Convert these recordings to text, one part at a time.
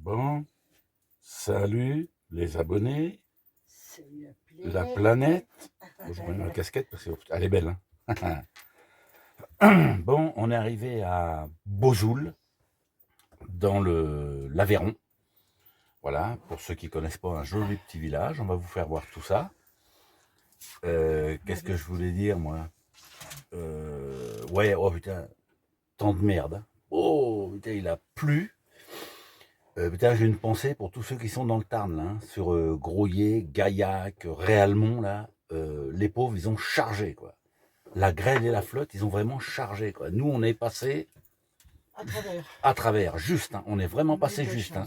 Bon, salut les abonnés, Salut la planète. Bon, je remets ma casquette parce qu'elle est belle. Hein. Bon, on est arrivé à Bozoul, dans l'Aveyron. Voilà, pour ceux qui ne connaissent pas, un joli petit village. On va vous faire voir tout ça. Qu'est-ce que je voulais dire, moi Ouais, oh putain, tant de merde. Hein. Oh putain, il a plu. Putain, j'ai une pensée pour tous ceux qui sont dans le Tarn, là, hein, sur Groyer, Gaillac, Réalmont, là. Les pauvres, ils ont chargé, quoi. La grêle et la flotte, ils ont vraiment chargé, quoi. Nous, on est passé à travers, juste. Hein, on est vraiment passé juste. Hein.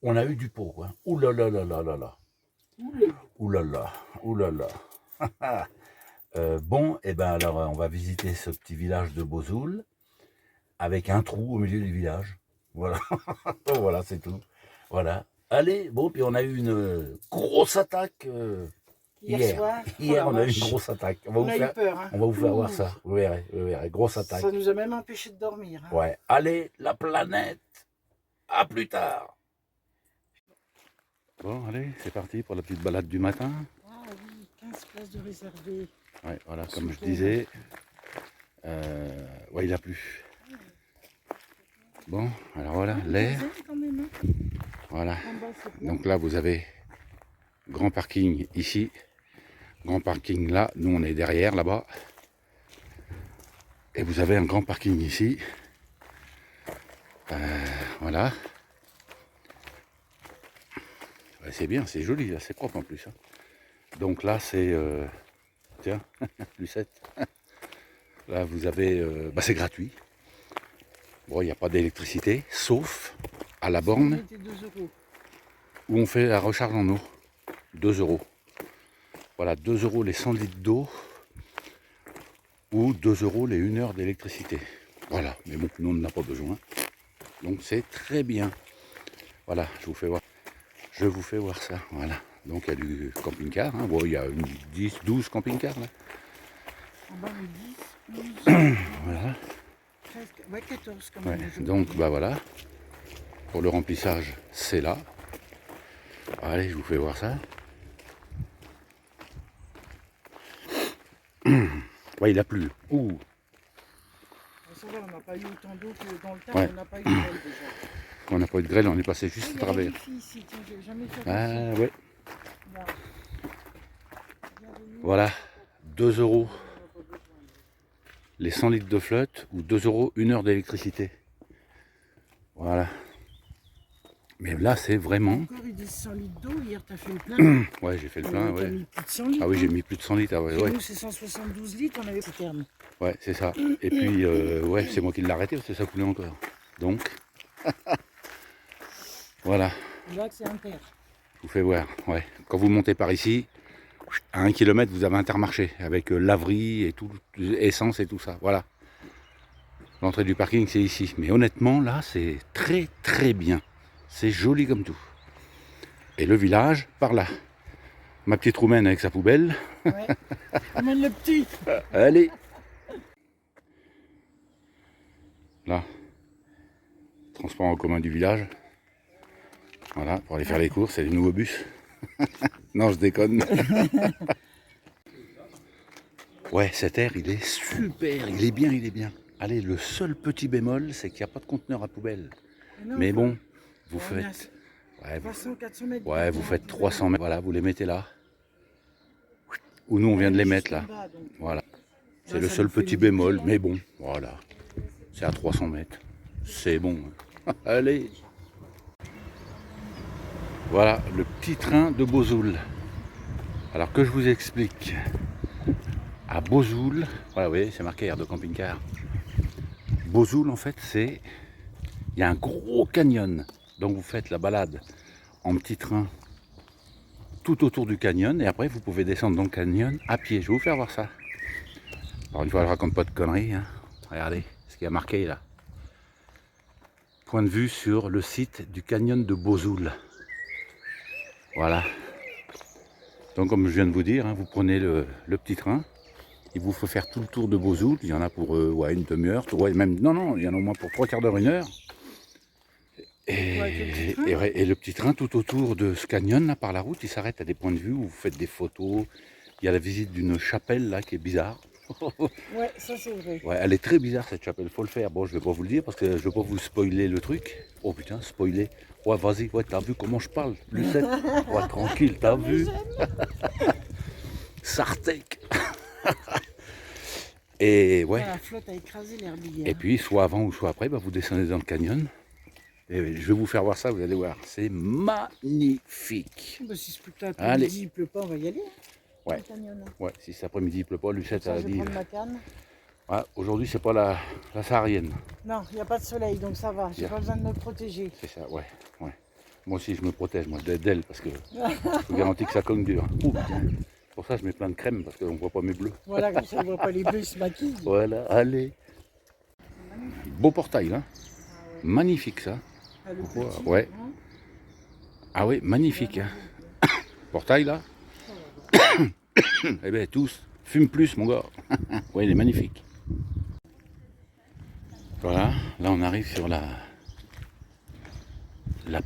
On a eu du pot, quoi. Ouh là là là là là là. Ouh là là, ouh là là. Bon, et ben alors, on va visiter ce petit village de Bozoul avec un trou au milieu du village. Voilà, voilà, c'est tout. Voilà. Allez, bon, puis on a eu une grosse attaque hier. soir. Hier, on a eu une grosse attaque. On a eu peur. Hein. On va vous faire voir ça. Vous verrez, grosse attaque. Ça nous a même empêché de dormir. Hein. Ouais. Allez, la planète. À plus tard. Bon, allez, c'est parti pour la petite balade du matin. Ah oui, 15 places de réservées. Ouais, voilà, comme je disais. Ouais, il a plu. Bon, alors voilà, l'air. Voilà. Donc là, vous avez grand parking ici. Grand parking là. Nous, on est derrière, là-bas. Et vous avez un grand parking ici. Voilà. Ouais, c'est bien, c'est joli, c'est propre en plus. Hein. Donc là, c'est... tiens, Lucette. Là, vous avez... c'est gratuit. Bon, il n'y a pas d'électricité, sauf à la borne où on fait la recharge en eau. 2 €. Voilà, 2 € les 100 litres d'eau ou 2 € les 1 heure d'électricité. Voilà, mais bon, nous on n'en a pas besoin. Donc c'est très bien. Voilà, je vous fais voir ça. Voilà. Donc il y a du camping-car. Hein. Bon, il y a 10, 12 camping-cars là. En bas, 10, 12, voilà. 13, ouais, 14 quand même. Ouais, donc bah voilà. Pour le remplissage, c'est là. Allez, je vous fais voir ça. Ouais, il a plu. Ouh. Ça va, on n'a pas eu autant d'eau que dans le temps, ouais. On n'a pas eu de grêle déjà. On n'a pas eu de grêle, on est passé juste à travers. Ici, tiens, j'ai jamais fait ah ouais. Voilà, 2 € les 100 litres de flotte ou 2 € 1 heure d'électricité. Voilà. Mais là, c'est vraiment... Encore, ils disent 100 litres d'eau. Hier, tu as fait le plein. Ouais, j'ai fait le plein, ouais. Mis plus de 100 litres, ah oui, j'ai mis plus de 100 litres. Ah, ouais. Nous, c'est 172 litres, on avait ce terme. Ouais, c'est ça. Et puis, ouais, c'est moi qui l'ai arrêté parce que ça coulait encore. Donc, voilà. Là, c'est inter. Je vous fais voir, ouais. Quand vous montez par ici, à 1 km, vous avez Intermarché avec laverie et tout, essence et tout ça. Voilà. L'entrée du parking, c'est ici. Mais honnêtement, là, c'est très très bien. C'est joli comme tout. Et le village, par là. Ma petite roumaine avec sa poubelle. Ouais. Emmène le petit. Allez. Là. Transport en commun du village. Voilà, pour aller faire les courses, c'est les nouveaux bus. Non, je déconne. Ouais, cet air, il est super, il est bien, il est bien. Allez, le seul petit bémol, c'est qu'il n'y a pas de conteneur à poubelle. Mais bon, vous faites... Ouais, 300, 400 mètres. Ouais, vous faites 300 mètres. Voilà, vous les mettez là. Ou nous, on vient de les mettre là. Voilà. C'est le seul petit bémol, mais bon, voilà. C'est à 300 mètres. C'est bon. Allez. Voilà, le petit train de Bozoul. Alors que je vous explique. À Bozoul, voilà, vous voyez, c'est marqué aire de camping-car. Bozoul, en fait, c'est... Il y a un gros canyon. Donc vous faites la balade en petit train tout autour du canyon. Et après, vous pouvez descendre dans le canyon à pied. Je vais vous faire voir ça. Alors une fois, je raconte pas de conneries. Hein. Regardez ce qu'il y a marqué là. Point de vue sur le site du canyon de Bozoul. Voilà. Donc comme je viens de vous dire, hein, vous prenez le petit train. Il vous faut faire tout le tour de Bozoul. Il y en a pour ouais, une demi-heure. Ouais, même, non, il y en a au moins pour 3/4 d'heure, 1 heure. Et le petit train tout autour de ce canyon, là, par la route, il s'arrête à des points de vue où vous faites des photos. Il y a la visite d'une chapelle, là, qui est bizarre. Ouais, ça c'est vrai. Ouais, elle est très bizarre, cette chapelle, faut le faire. Bon, je vais pas vous le dire, parce que je vais pas vous spoiler le truc. Oh putain, spoiler. Ouais, vas-y, ouais, t'as vu comment je parle, Lucette? Ouais, tranquille, t'as vu? Sartec. Et ouais. Ah, la flotte a écrasé l'herbier. Et puis, soit avant ou soit après, bah, vous descendez dans le canyon. Et je vais vous faire voir ça, vous allez voir. C'est magnifique. Bah, si ce putain Allez. après-midi il pleut pas, on va y aller. Ouais. Dans le canyon. Ouais, si cet après-midi il pleut pas, Lucette Ça, a je vais dit. prendre ma canne. Ouais, aujourd'hui, c'est pas la saharienne. Non, il n'y a pas de soleil, donc ça va. J'ai Bien. pas besoin de me protéger. C'est ça, ouais, ouais. Moi aussi, je me protège, moi, d'elle, parce que je vous garantis que ça cogne dur. Ouh, putain. Pour ça, je mets plein de crème, parce qu'on ne voit pas mes bleus. Voilà, comme ça, on voit pas les bleus, ils se maquillent. Voilà, allez. Beau portail, là. Magnifique, ça. Ah, le Ouais, petit, ouais. hein. Ah oui, magnifique. Hein. Portail, là. Eh bien, tous, fume plus, mon gars. Ouais, il est magnifique. Voilà, là, on arrive sur la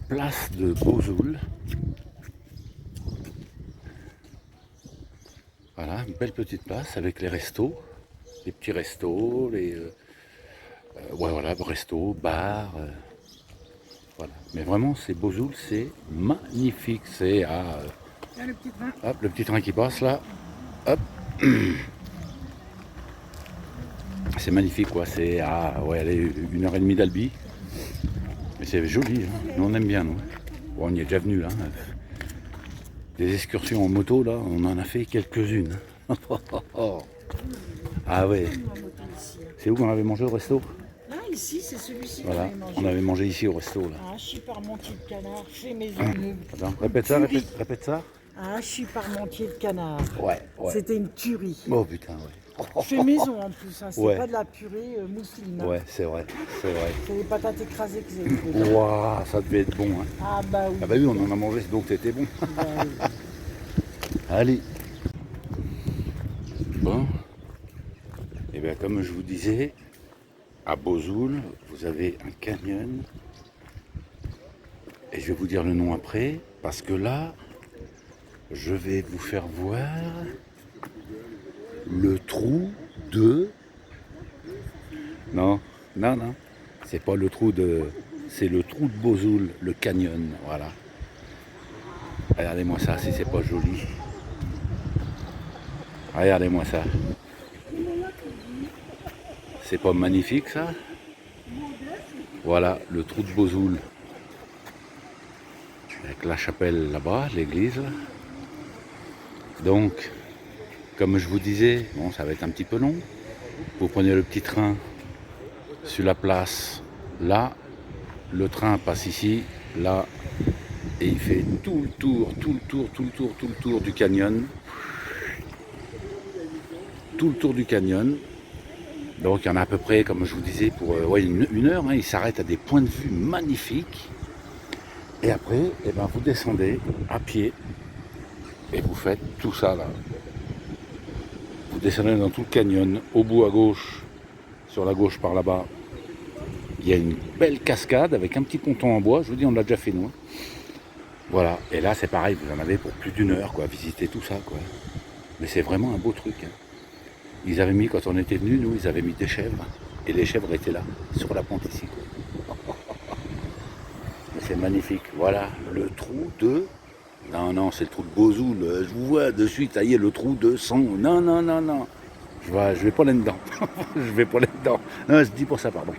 place de Bozoul. Voilà, une belle petite place avec les restos, les petits restos, les ouais, voilà, restos, bars, voilà. Mais vraiment, c'est Bozoul, c'est magnifique. C'est à Là, le petit train. hop, le petit train qui passe là, hop. C'est magnifique, quoi. C'est à ouais, allez, 1h30 d'Albi. Mais c'est joli, hein. Nous on aime bien, nous. Bon, on y est déjà venu là. Des excursions en moto, là, on en a fait quelques-unes. Ah ouais. C'est où qu'on avait mangé au resto? Là, ici, c'est celui-ci Voilà, qu'on avait mangé. on avait mangé ici au resto, là. Un hachis parmentier de canard fait maison. Attends, répète ça, répète ça. Un hachis parmentier de canard. Ouais, ouais. C'était une tuerie. Oh putain, ouais. Fait maison en plus, hein. C'est Ouais. pas de la purée mousseline. Hein. Ouais, c'est vrai, c'est vrai. C'est des patates écrasées qu'ils avaient mis dedans. Waouh, ça devait être bon, hein. Ah bah oui. Ah bah oui, on en a mangé, donc c'était bon. Bah oui. Allez. Bon. Et bien comme je vous disais, à Bozoul, vous avez un canyon. Et je vais vous dire le nom après, parce que là, je vais vous faire voir le trou de... Non, non, non. C'est pas le trou de... C'est le trou de Bozoul, le canyon, voilà. Regardez-moi ça, si c'est pas joli. Regardez-moi ça. C'est pas magnifique ça? Voilà, le trou de Bozoul. Avec la chapelle là-bas, l'église. Là. Donc, comme je vous disais, bon, ça va être un petit peu long. Vous prenez le petit train sur la place, là. Le train passe ici, là. Et il fait tout le tour du canyon. Tout le tour du canyon. Donc il y en a à peu près, comme je vous disais, pour ouais, une heure. Hein, il s'arrête à des points de vue magnifiques. Et après, eh ben, vous descendez à pied. Et vous faites tout ça là. Vous descendez dans tout le canyon. Au bout à gauche, sur la gauche par là-bas, il y a une belle cascade avec un petit ponton en bois. Je vous dis, on l'a déjà fait nous. Hein. Voilà. Et là, c'est pareil, vous en avez pour plus d'une heure, quoi, visiter tout ça, quoi. Mais c'est vraiment un beau truc. Hein. Ils avaient mis, quand on était venus, nous, ils avaient mis des chèvres. Et les chèvres étaient là, sur la pente ici. Mais c'est magnifique. Voilà, le trou de... Non, non, c'est le trou de Bozoul. Je vous vois de suite, ça y est, le trou de 100. Non, non, non, non. Je vais pas là-dedans. Je vais pas là-dedans. Non, je dis pour ça, pardon.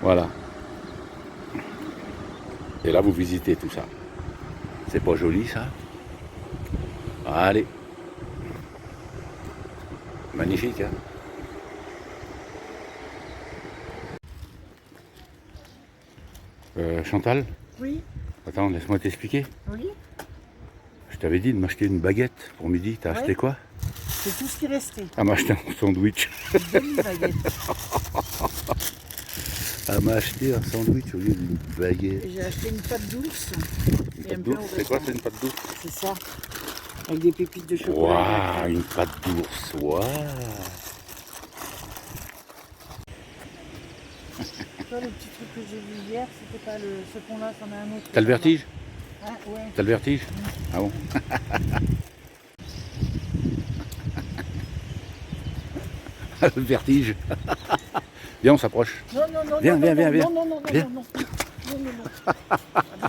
Voilà. Et là, vous visitez tout ça. C'est pas joli, ça? Allez. Magnifique, hein? Chantal? Oui, Attends, laisse-moi t'expliquer. oui. Je t'avais dit de m'acheter une baguette pour midi. T'as acheté quoi? C'est tout ce qui restait. Elle m'a acheté un sandwich. Demi-baguette. Elle m'a acheté un sandwich au lieu d'une baguette. Et j'ai acheté une pâte d'ours. Et un Pâte pain au d'ours, c'est quoi? restaurant. C'est une pâte d'ours? C'est ça. Avec des pépites de chocolat. Waouh, une pâte d'ours. Waouh. toi, le petit truc que j'ai vu hier, c'était pas ce pont-là, c'en a un autre. T'as le vertige? Ah, ouais. T'as le vertige? Ah bon? Le vertige. Viens, on s'approche. Non, non, non, Viens, non, viens, non, viens, viens. non, non, non, Viens. non, non, non, non, non.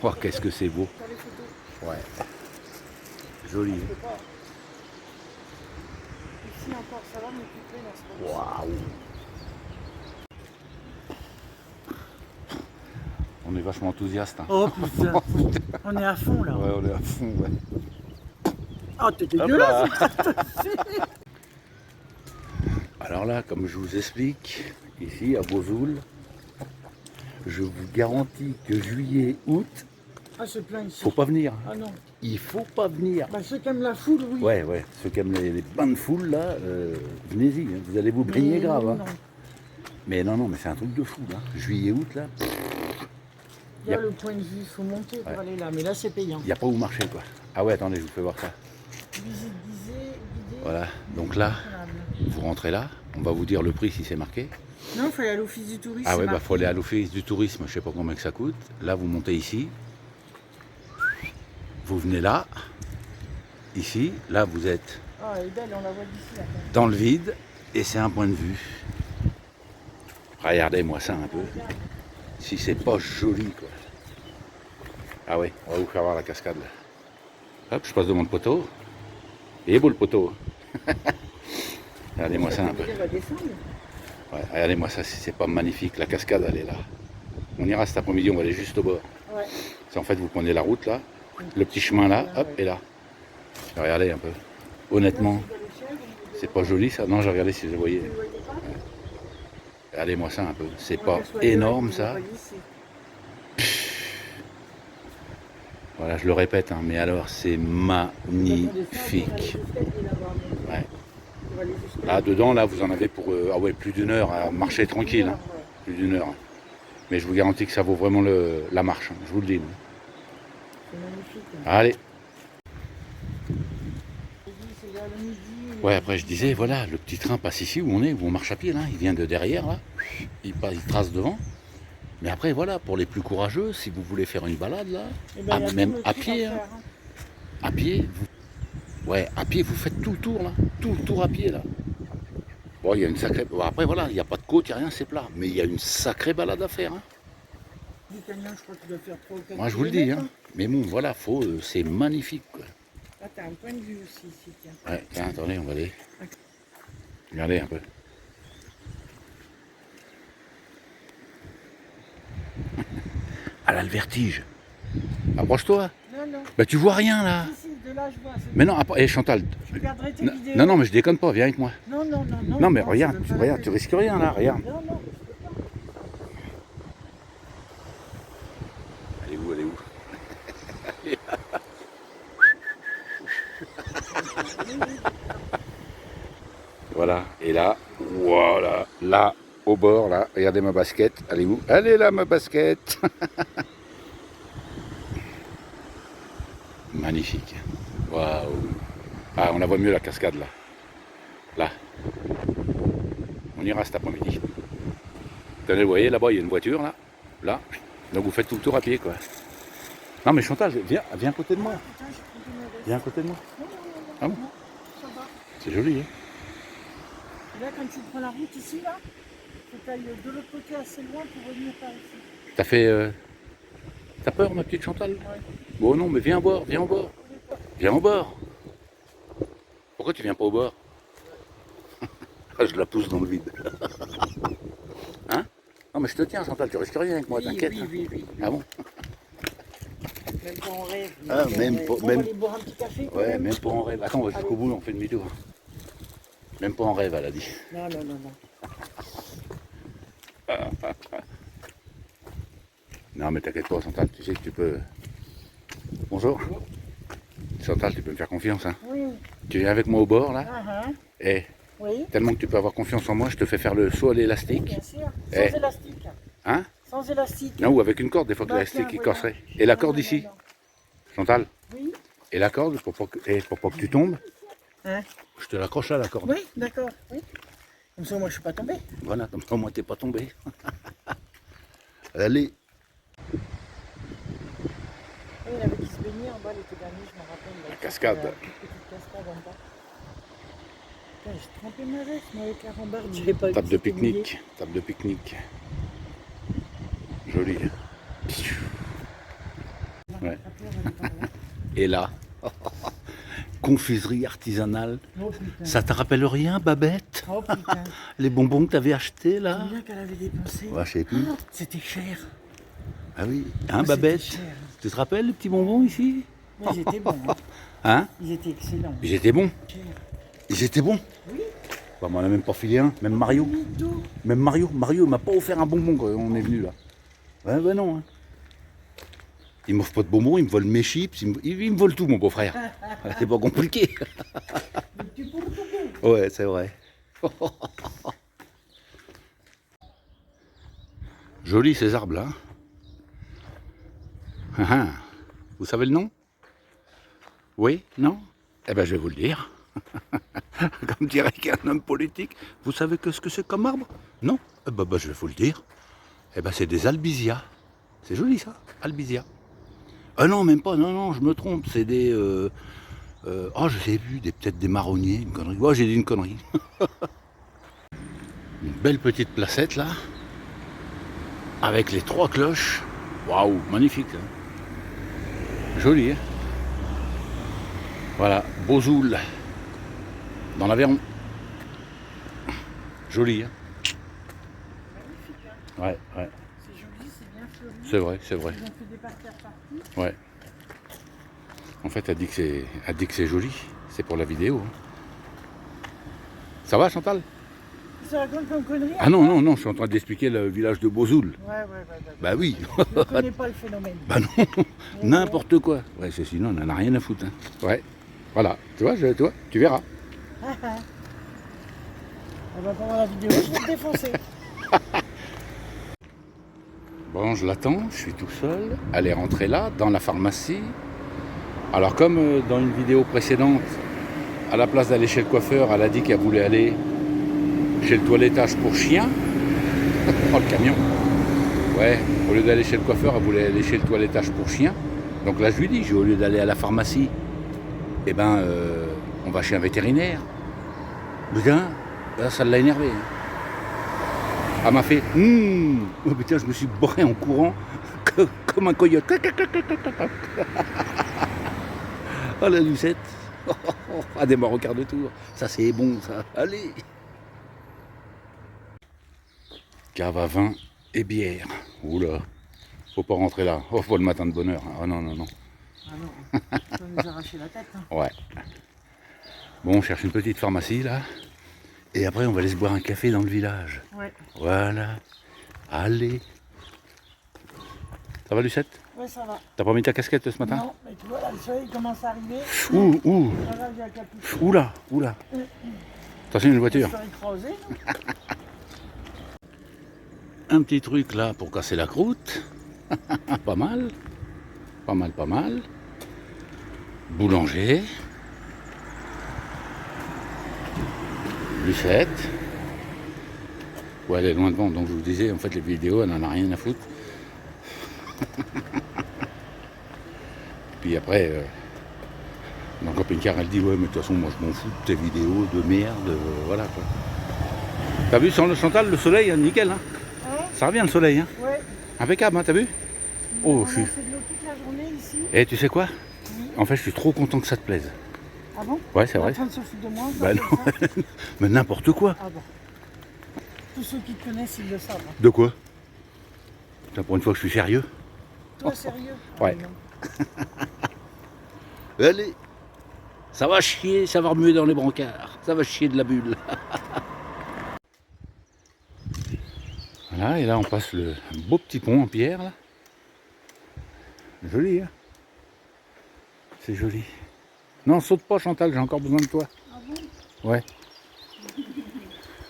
Oh, qu'est-ce que c'est beau. T'as les photos? Ouais. Joli. Je peux pas. Ici encore, ça va, mais plus près, là, c'est pas possible. Waouh. On est vachement enthousiaste. Hein. Oh putain, on est à fond là. Ouais, on est à fond, ouais. Oh, t'es Hop dégueulasse. Alors là, comme je vous explique, ici à Vesoul, je vous garantis que juillet, août, Ah, c'est plein ici. faut pas venir. Ah non. Il faut pas venir. Bah, ceux qui aiment la foule, oui. Ouais, ouais. Ceux qui aiment les bains de foule là, venez-y. Hein. Vous allez vous baigner grave. Hein. Non. Mais non, mais c'est un truc de fou là. Juillet, août là, Il y a le point de vue, il faut monter pour aller là, mais là c'est payant. il n'y a pas où marcher quoi. Ah ouais, attendez, je vous fais voir ça. Visite guidée. Voilà. Donc là, Incroyable. vous rentrez là. On va vous dire le prix si c'est marqué. Non, il faut aller à l'office du tourisme. Ah ouais, c'est bah marqué. faut aller à l'office du tourisme, je sais pas combien que ça coûte. Là, vous montez ici. Vous venez là. Ici. Là, vous êtes Ah, elle est belle, on la voit d'ici là. dans le vide. Et c'est un point de vue. Regardez-moi ça un peu. Si c'est pas joli, quoi. Ah ouais, on va vous faire voir la cascade, là. Hop, je passe devant le poteau. Il est beau, le poteau. Regardez-moi ça un peu. Elle va descendre. Ouais, regardez-moi ça, si c'est pas magnifique. La cascade, elle est là. On ira cet après-midi, on va aller juste au bord. Ouais. C'est en fait, vous prenez la route là, le petit chemin là, hop, et là. Regardez un peu. Honnêtement, c'est pas joli ça. Non, j'ai regardé si je le voyais. Vous ne voyez pas? Regardez-moi ça un peu. C'est Ouais, pas qu'elle soit énorme loin, ça. vous voyez, c'est- Voilà, je le répète, hein, mais alors c'est magnifique. Ouais. Là dedans, là, vous en avez pour ah ouais, plus d'une heure à marcher tranquille. Hein. Plus d'une heure. Mais je vous garantis que ça vaut vraiment la marche. Hein, je vous le dis. C'est magnifique. Allez. C'est vers le midi. Ouais, après je disais, voilà, le petit train passe ici où on est, où on marche à pied, là. Il vient de derrière, là. Il trace devant. Mais après, voilà, pour les plus courageux, si vous voulez faire une balade, là, Eh ben, il y a même tout le à tour pied, faire, hein. hein. À pied, ouais, à pied, vous faites tout le tour, là. Tout le tour à pied, là. Bon, il y a une sacrée... Bon, après, voilà, il n'y a pas de côte, il n'y a rien, c'est plat. Mais il y a une sacrée balade à faire, hein. Du canyon, je crois qu'il doit faire 3 ou 4 Moi, je vous le dis, hein. Mais bon, voilà, c'est magnifique, quoi. Là, t'as un point de vue aussi ici, tiens. Ouais, tiens, attendez, on va aller. Regardez un peu. Ah là, le vertige. Approche-toi. Non, non. Bah, tu vois rien, là. Si, si, de là, je vois. Mais non, Chantal. Je regarderai tes Non, vidéos. non, mais je déconne pas, viens avec moi. Non, non, non, non. Non, mais c'est regarde, même tu, pas la regarde, peine. tu risques rien, là, regarde. Non, non, je peux pas. Elle est où, elle est où? Voilà, et là, voilà, là, au bord, là, regardez ma basket, elle est où? Elle est là, ma basket. Magnifique. Waouh. Ah, on la voit mieux, la cascade, là. Là. On ira cet après-midi. Tenez, vous voyez, là-bas, il y a une voiture, là. Là. Donc, vous faites tout le tour à pied, quoi. Non, mais Chantal, viens à côté de moi. Putain, j'ai pris du mauvais. Viens à côté de moi. Non, non, non, non. Ah bon? Non, ça va. C'est joli, hein? Et là, quand tu prends la route ici, là, faut que tu ailles de l'autre côté assez loin pour revenir par ici. T'as fait... T'as peur, ma petite Chantal? Ouais. Bon, non, mais viens au bord, viens au bord. Viens au bord. Pourquoi tu viens pas au bord? Ah, je la pousse dans le vide. Hein? Non, mais je te tiens, Chantal, tu risques rien avec moi, Oui, t'inquiète. oui, oui, oui. Ah bon? Même pas en rêve. Ah, pas en même rêve. pas- Bon, même- On va aller boire un petit café quand Ouais, même. même pas en rêve. Attends, on va jusqu'au bout, on fait une vidéo. Même pas en rêve, elle a dit. Non, non, non, non. Non, mais t'inquiète pas, Chantal, tu sais que tu peux... Bonjour. Chantal, tu peux me faire confiance, hein? Oui. Tu viens avec moi au bord, là? Ah, ah. Et Oui. tellement que tu peux avoir confiance en moi, je te fais faire le saut à l'élastique. Bien sûr. Sans Eh. élastique. Hein? Sans élastique. Non, ou avec une corde, des fois que Bah, l'élastique, tiens, il voilà. casserait. Et la Non, corde non, ici, non, non. Chantal? Oui. Et la corde, pour pas que tu tombes, Hein? je te l'accroche à la corde. Oui, d'accord. Oui. Comme ça, moi, je suis pas tombé. Voilà, comme ça, moi, t'es pas tombé. Allez. Oui, il avait qui se baignait en bas l'été dernier, je me rappelle. La cascade. La petite cascade en bas. Putain, j'ai trempé ma veste, moi, avec la rambarde. J'avais pas vu Table que de c'était mouillé. pique-nique. Table de pique-nique. Joli. Ouais. Après, on va aller par là. Et là, confiserie artisanale. Oh putain. Ça te rappelle rien, Babette? Oh putain. Les bonbons que t'avais achetés là? Combien qu'elle avait dépensé? Ouais, je sais plus. Oh, c'était cher. Ah oui, hein, Oh, Babette? c'était cher. Tu te rappelles les petits bonbons ici? Mais ils étaient bons. Hein. Hein? Ils étaient excellents. Ils étaient bons. Cher. Ils étaient bons. Oui. Bah, moi, on a même pas filé un. Même Mario. Mytho. Même Mario. Mario m'a pas offert un bonbon quand on est venu là. Ouais, bah non. Hein. Il m'offre pas de bonbons, il me vole mes chips, il me vole tout, mon beau-frère. C'est pas compliqué. Le petit portugais. Ouais, c'est vrai. Joli ces arbres là. Vous savez le nom? Oui? Non? Eh ben je vais vous le dire. Comme dirait un homme politique, vous savez ce que c'est comme arbre? Non? Eh ben, je vais vous le dire. Eh ben c'est des albizia. C'est joli ça, albizia. Ah non, même pas, non, je me trompe, c'est des... oh, je sais plus, peut-être des marronniers, une connerie. Ouais, j'ai dit une connerie. Une belle petite placette là, avec les 3 cloches. Waouh, magnifique. Hein. Joli, hein. Voilà, Beauzoul, dans l'Aveyron. Joli, hein. Magnifique, hein. Ouais. C'est joli, c'est bien fleuri. C'est vrai, c'est vrai. Ils ont fait des parterres partout. Ouais. En fait, elle dit que c'est joli. C'est pour la vidéo. Hein. Ça va, Chantal? Ça raconte comme connerie. Ah non, je suis en train d'expliquer le village de Beauzoul. Ouais. Bah oui. Je ne connais pas le phénomène. Bah non, n'importe quoi. Ouais, sinon, on en a rien à foutre. Hein. Ouais. Voilà. Tu vois, tu verras. On va pendant la vidéo, je vais te défoncer. Bon, je l'attends, je suis tout seul. Elle est rentrée là, dans la pharmacie. Alors, comme dans une vidéo précédente, à la place d'aller chez le coiffeur, elle a dit qu'elle voulait aller chez le toilettage pour chien. Oh, le camion. Ouais, au lieu d'aller chez le coiffeur, elle voulait aller chez le toilettage pour chien. Donc là, je lui dis, au lieu d'aller à la pharmacie, eh ben, on va chez un vétérinaire. Putain, là, ça l'a énervé. Hein. Elle m'a fait, oh putain, je me suis borré en courant comme un coyote. Oh la Lucette. Ah, des morts au quart de tour. Ça, c'est bon, ça. Allez. Cave à vin et bière. Oula. Faut pas rentrer là. Oh, faut le matin de bonne heure. Ah non. Ah non, ça va nous arracher la tête. Hein. Ouais. Bon, on cherche une petite pharmacie là. Et après, on va aller se boire un café dans le village. Ouais. Voilà. Allez. Ça va, Lucette? Ouais, ça va. T'as pas mis ta casquette ce matin? Non, mais tu vois, là, le soleil commence à arriver. Ouh. Là, j'ai la capuche. Oula. Attention, une voiture. Je serais écrasé. Un petit truc là pour casser la croûte. Pas mal. Boulanger. Lucette. Ouais, elle est loin devant, donc je vous disais, en fait, les vidéos, elle n'en a rien à foutre. Puis après, dans le camping-car, elle dit, ouais, mais de toute façon, moi, je m'en fous de tes vidéos de merde, voilà, quoi. T'as vu, sur le Chantal, le soleil, hein, nickel, hein? Ça revient, le soleil, hein? Ouais. Impeccable, hein, t'as vu? Oh, On a je suis... fait de l'eau toute la journée ici. Et tu sais quoi? Oui. En fait, je suis trop content que ça te plaise. Ah bon? Ouais, c'est On est vrai. en train de se foutre de moi. Bah comme non, ça. mais n'importe quoi. Ah bon. Tous ceux qui te connaissent, ils le savent. Hein. De quoi? Putain, pour une fois que je suis sérieux. Toi, sérieux? Ouais. Ah, non. Allez. Ça va chier, ça va remuer dans les brancards. Ça va chier de la bulle. Voilà, et là on passe le beau petit pont en pierre là. Joli, hein? C'est joli. Non, saute pas, Chantal, j'ai encore besoin de toi. Ah bon? Ouais.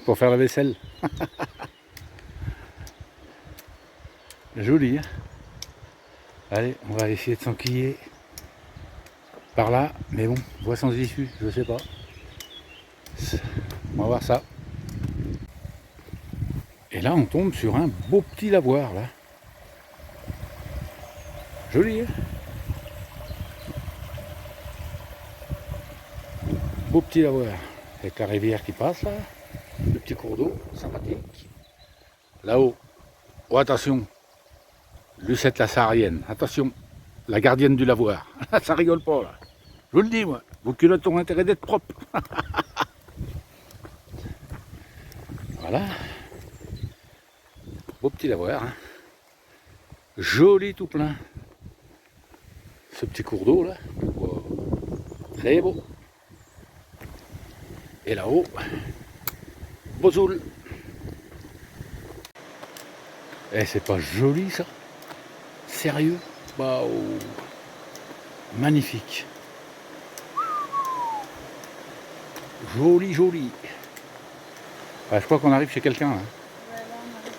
Pour faire la vaisselle. Joli, hein? Allez, on va essayer de s'enquiller par là, mais bon, voie sans issue, je sais pas. On va voir ça. là, on tombe sur un beau petit lavoir, là. Joli, hein? Beau petit lavoir. Avec la rivière qui passe, là. Le petit cours d'eau, sympathique. Là-haut, oh, attention, Lucette la saharienne, attention, la gardienne du lavoir. Ça rigole pas, là. Je vous le dis, moi, vos culottes ont intérêt d'être propres. Voilà. Beau petit lavoir, hein. Joli tout plein. Ce petit cours d'eau, là. Wow. Très beau. Et là-haut, Bozoul. Eh, c'est pas joli ça? Sérieux? Waouh! Magnifique. Joli, joli. Ah, je crois qu'on arrive chez quelqu'un là. Ouais, là, on arrive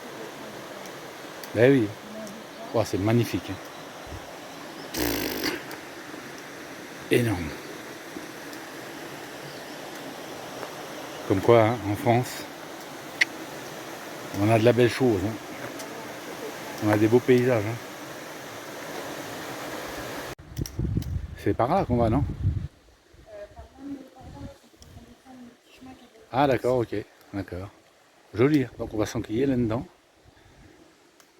peut-être. Ben oui. Oh, c'est magnifique. Hein. Énorme. Comme quoi, hein, en France, on a de la belle chose. Hein. On a des beaux paysages. Hein. C'est par là qu'on va, non? Ah d'accord, ok. D'accord. Joli. Hein. Donc on va s'enquiller là-dedans.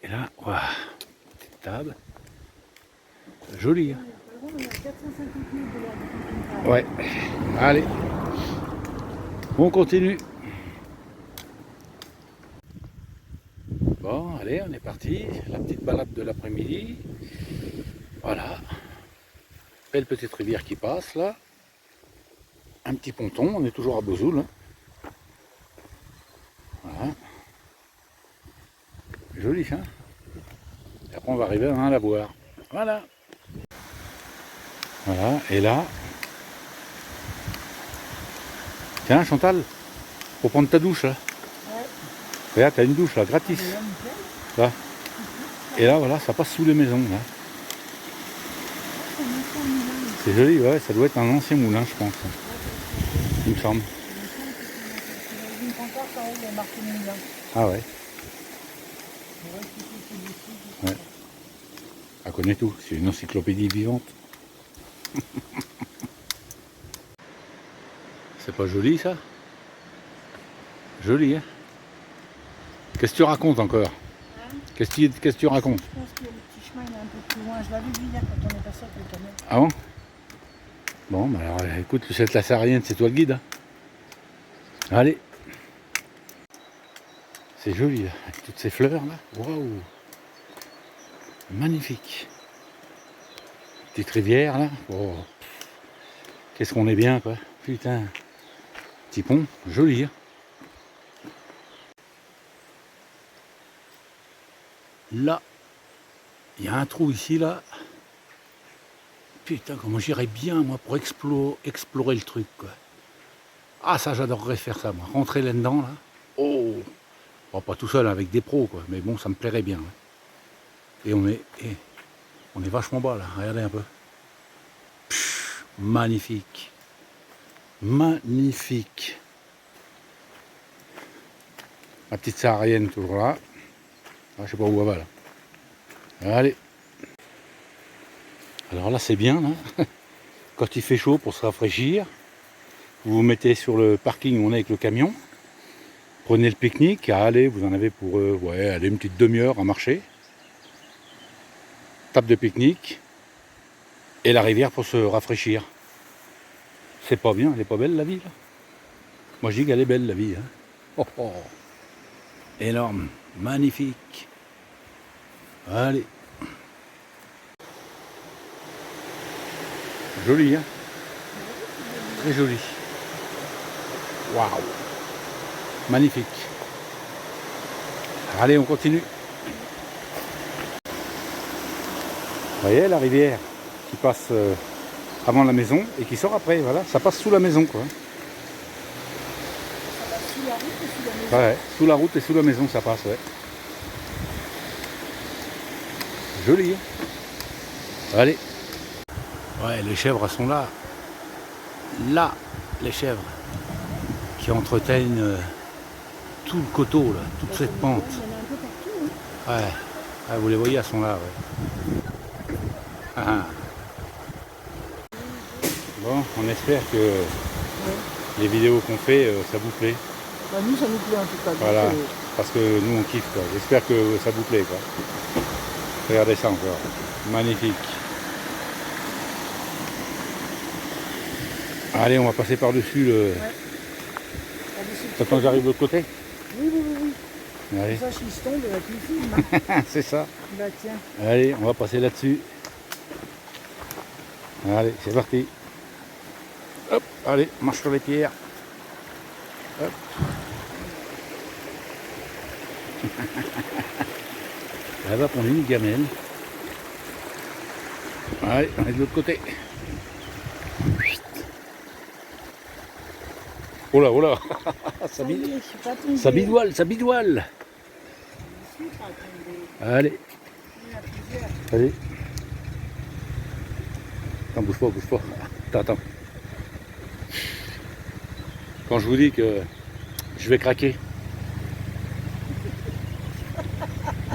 Et là, waouh, petite table. Joli. Hein. Ouais. Allez. On continue. Bon, allez, on est parti. La petite balade de l'après-midi. Voilà. Belle petite rivière qui passe là. Un petit ponton, on est toujours à Bozoul. Hein. Voilà. Joli, hein. Et après on va arriver à un lavoir. Voilà. Voilà, et là. Tiens Chantal, pour prendre ta douche là. Ouais. Regarde, t'as une douche là, gratis. Là. Et là, voilà, ça passe sous les maisons là. C'est joli, ouais, ça doit être un ancien moulin, je pense. Il me semble. Ah ouais. Ouais. Elle connaît tout, c'est une encyclopédie vivante. C'est pas joli ça? Joli, hein? Qu'est-ce que tu racontes encore? Hein? Qu'est-ce que tu racontes? Je pense que le petit chemin est un peu plus loin. Je l'avais vu hier quand on est passé avec le camion. Ah bon? Bon, bah alors écoute, Lucette la saharienne, c'est toi le guide. Hein? Allez. C'est joli, là, avec toutes ces fleurs là. Waouh! Magnifique. Petite rivière là. Oh. Qu'est-ce qu'on est bien quoi. Putain. Petit pont, joli. Hein? Là, il y a un trou ici là. Putain, comment j'irais bien moi pour explorer le truc quoi. Ah ça j'adorerais faire ça moi. Rentrer là-dedans là. Oh. Bon, pas tout seul avec des pros quoi, mais bon ça me plairait bien. Hein. Et on est vachement bas là, regardez un peu. Pff, magnifique. Magnifique. La petite saharienne toujours là. Ah, je sais pas où elle va là. Allez. Alors là c'est bien là. Quand il fait chaud pour se rafraîchir, vous vous mettez sur le parking où on est avec le camion. Prenez le pique-nique, allez, vous en avez pour ouais, allez, une petite demi-heure à marcher. Table de pique-nique. Et la rivière pour se rafraîchir. C'est pas bien, elle est pas belle la vie là. Moi je dis qu'elle est belle la vie. Hein. Oh, oh. Énorme, magnifique. Allez. Joli, hein? Très joli. Waouh. Magnifique. Allez, on continue. Vous voyez la rivière qui passe avant la maison et qui sort après, voilà, ça passe sous la maison quoi. Ça passe sous la route et sous la maison. Ouais, sous la route et sous la maison ça passe, ouais. Joli. Hein. Allez. Ouais, les chèvres sont là. Là, les chèvres qui entretiennent tout le coteau, là, toute cette pente. Il y en a un peu partout. Hein. Ouais. Ah, vous les voyez, elles sont là, ouais. Ah. Bon, on espère que Ouais. les vidéos qu'on fait, ça vous plaît. Bah, nous, ça nous plaît en tout cas. Voilà. Donc, Parce que nous, on kiffe, quoi. J'espère que ça vous plaît, quoi. Regardez ça encore. Magnifique. Allez, on va passer par-dessus le... ouais. T'attends que j'arrive de l'autre côté? Oui, oui, oui, oui. Allez. Ça, s'il se tombe, il va plus le film. Hein. C'est ça. Bah, tiens. Allez, on va passer là-dessus. Allez, c'est parti. Hop, allez, marche sur les pierres. Hop. Là-bas, on a une gamelle. Allez, on est de l'autre côté. Oh là, oh là. Ça y est, je suis pas tombée. Ça bidoile, ça bidoile. Je suis pas tombée. Allez, Il y en a plusieurs. vas-y. Attends, bouge pas, bouge pas. Attends. Quand je vous dis que je vais craquer.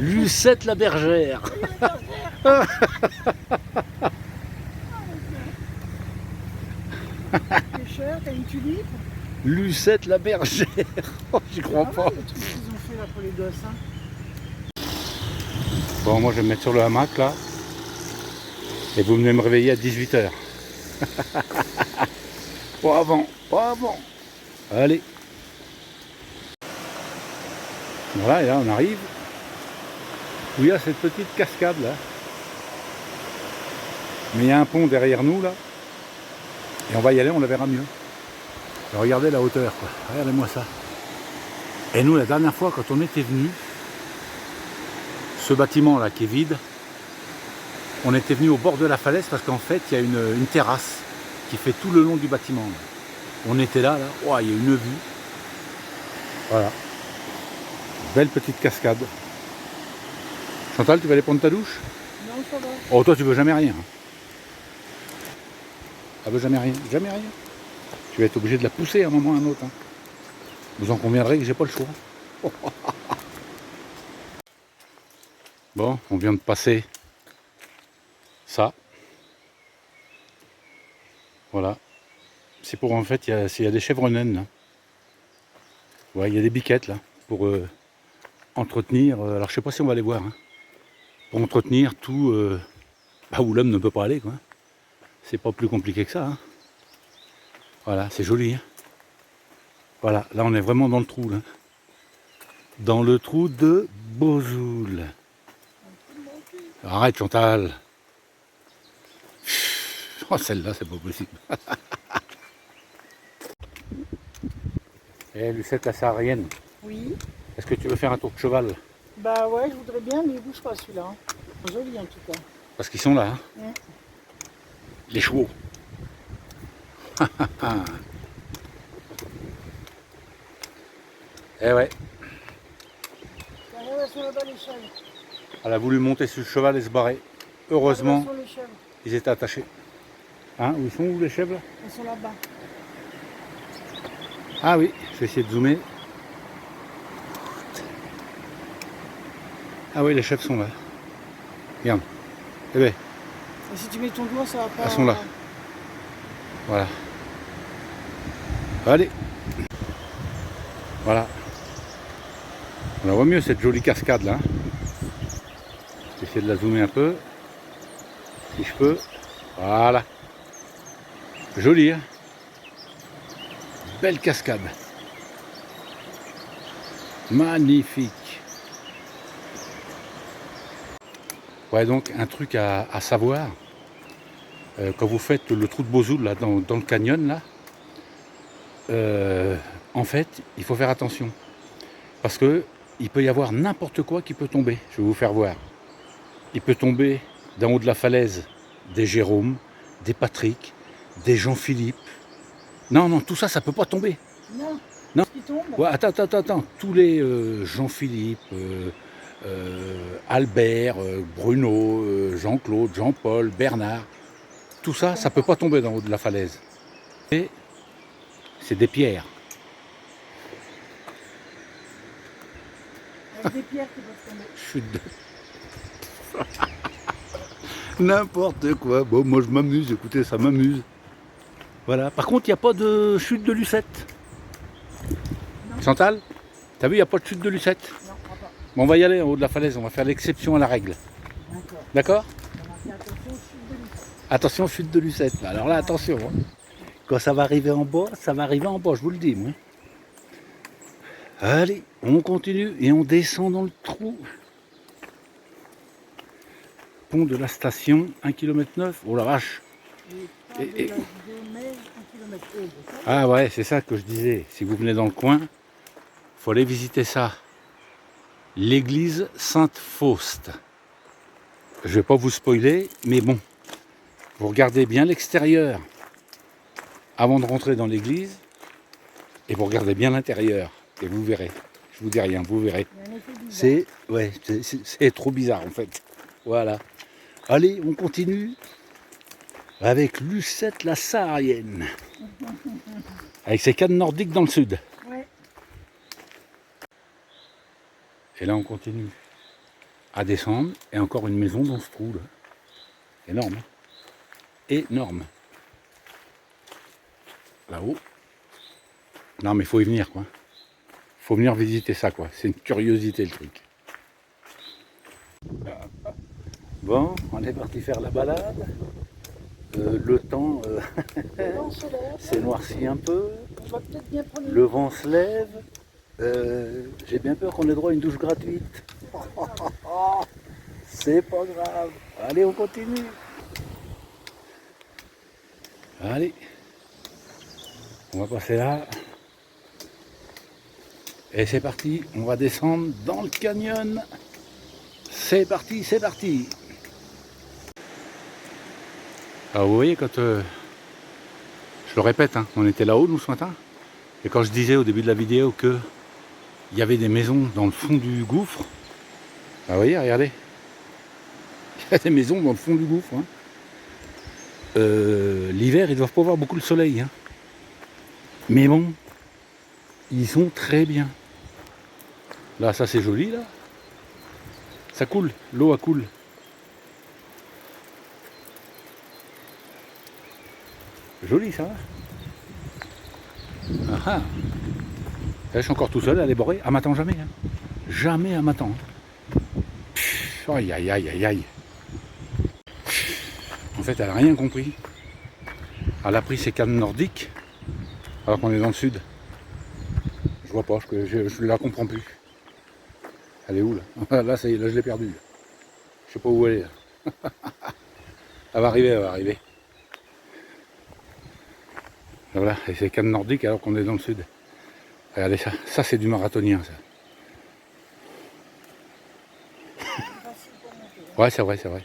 Lucette la bergère. Pêcheur, t'as une tulipe. Lucette la bergère. Oh, j'y crois Ah pas. ouais, le truc qu'ils ont fait là pour les gosses. Hein. Bon, moi je vais me mettre sur le hamac là. Et vous venez me réveiller à 18h. Pas avant, pas avant. Allez. Voilà, et là on arrive. Où il y a cette petite cascade là. Mais il y a un pont derrière nous là. Et on va y aller, on la verra mieux. Et regardez la hauteur, quoi. Regardez-moi ça. Et nous, la dernière fois, quand on était venu, ce bâtiment là qui est vide, on était venu au bord de la falaise parce qu'en fait, il y a une terrasse qui fait tout le long du bâtiment. Là. On était là, oh, il y a une vue. Voilà. Belle petite cascade. Chantal, tu vas aller prendre ta douche? Non, ça va. Oh, toi, tu veux jamais rien. Ah, veux jamais rien, jamais rien. Tu vas être obligé de la pousser à un moment ou à un autre. Hein. Vous en conviendrez que j'ai pas le choix. Bon, on vient de passer ça. Voilà. C'est pour en fait, il y a des chèvres naines là. Ouais, il y a des biquettes là pour entretenir. Alors je sais pas si on va les voir. Hein, pour entretenir tout où l'homme ne peut pas aller quoi. C'est pas plus compliqué que ça. Hein. Voilà, c'est joli. Hein. Voilà, là on est vraiment dans le trou là. Dans le trou de Bozoul. Arrête Chantal. Oh celle-là c'est pas possible. Eh Lucette la saharienne, Oui. est-ce que tu veux faire un tour de cheval? Bah ouais, je voudrais bien, mais il bouge pas celui-là. Hein. Joli en tout cas. Parce qu'ils sont là. Hein. Ouais. Les chevaux. Eh ouais, Regarde, elles sont là-bas les chèvres. elle a voulu monter sur le cheval et se barrer. Heureusement, Elles sont les chèvres. ils étaient attachés. Hein, où ils sont où les chèvres là? Elles sont là-bas. Ah oui, je vais essayer de zoomer. Ah oui, les chèvres sont là. Regarde. Eh bien, Et si tu mets ton doigt, ça va pas. elles sont là. Voilà. Allez. Voilà. On la voit mieux cette jolie cascade là. Je vais essayer de la zoomer un peu. Si je peux. Voilà. Jolie, hein? Belle cascade. Magnifique. Ouais, donc un truc à savoir. Quand vous faites le trou de Bozoul là, dans le canyon là, en fait, il faut faire attention. Parce que il peut y avoir n'importe quoi qui peut tomber. Je vais vous faire voir. Il peut tomber d'en haut de la falaise des Jérôme, des Patrick, des Jean-Philippe. Non, tout ça, ça peut pas tomber. Non. Non. Qui tombe. Ouais, attends. Tous les Jean-Philippe, Albert, Bruno, Jean-Claude, Jean-Paul, Bernard, tout ça, ça peut pas tomber d'en haut de la falaise. Et c'est des pierres. C'est des pierres qui peuvent tomber. Chute de... N'importe quoi. Bon, moi je m'amuse, écoutez, ça m'amuse. Voilà. Par contre, il n'y a pas de chute de lucette. Non. Chantal, t'as vu, il n'y a pas de chute de lucette. Non, on va pas. Bon, on va y aller en haut de la falaise, on va faire l'exception à la règle. D'accord. D'accord? On va faire attention, chute de lucette. Attention, chute de lucette. Alors là, attention. Hein. Quand ça va arriver en bas, ça va arriver en bas, je vous le dis, moi. Allez, on continue et on descend dans le trou. Pont de la station, 1,9 km. Oh la vache. Et pas de Et- la vidéo, mais 1 km. Oh, bah, ça va. Ah ouais, c'est ça que je disais. Si vous venez dans le coin, faut aller visiter ça. L'église Sainte-Fauste. Je vais pas vous spoiler, mais bon, vous regardez bien l'extérieur avant de rentrer dans l'église et vous regardez bien l'intérieur et vous verrez. Je vous dis rien, vous verrez. Il y a un effet bizarre. C'est ouais, c'est trop bizarre en fait. Voilà. Allez, on continue avec Lucette la Saharienne. Avec ses cannes nordiques dans le sud. Ouais. Et là, on continue à descendre. Et encore une maison dans ce trou là. Énorme. Hein. Énorme. Là-haut. Non, mais il faut y venir, quoi. Faut venir visiter ça, quoi. C'est une curiosité, le truc. Bon, on est parti faire la balade. Le temps On se lève. s'est noirci un peu. On va peut-être bien prendre Le vent se lève. J'ai bien peur qu'on ait droit à une douche gratuite. C'est pas grave. Allez, on continue. Allez. On va passer là. Et c'est parti. On va descendre dans le canyon. C'est parti, c'est parti. Alors vous voyez, quand je le répète, hein, on était là-haut nous ce matin. Et quand je disais au début de la vidéo que il y avait des maisons dans le fond du gouffre, bah vous voyez, regardez. Il y a des maisons dans le fond du gouffre. Hein. L'hiver, ils doivent pas voir beaucoup le soleil. Hein. Mais bon, ils sont très bien. Là, ça c'est joli, là. Ça coule, l'eau a coule. Joli, ça. Ah ah. Là, je suis encore tout seul à les border. À m'attendre jamais. Hein. Jamais à m'attendre. Aïe, aïe, aïe, aïe, aïe. En fait, elle n'a rien compris. Elle a pris ses cannes nordiques, alors qu'on est dans le sud. Je vois pas, je la comprends plus. Elle est où, là? Là, ça y est, là, je l'ai perdue. Je sais pas où elle est, là. Elle va arriver, elle va arriver. Voilà, et c'est cannes nordiques alors qu'on est dans le sud. Regardez ça, ça c'est du marathonien, ça. Ouais, c'est vrai, c'est vrai.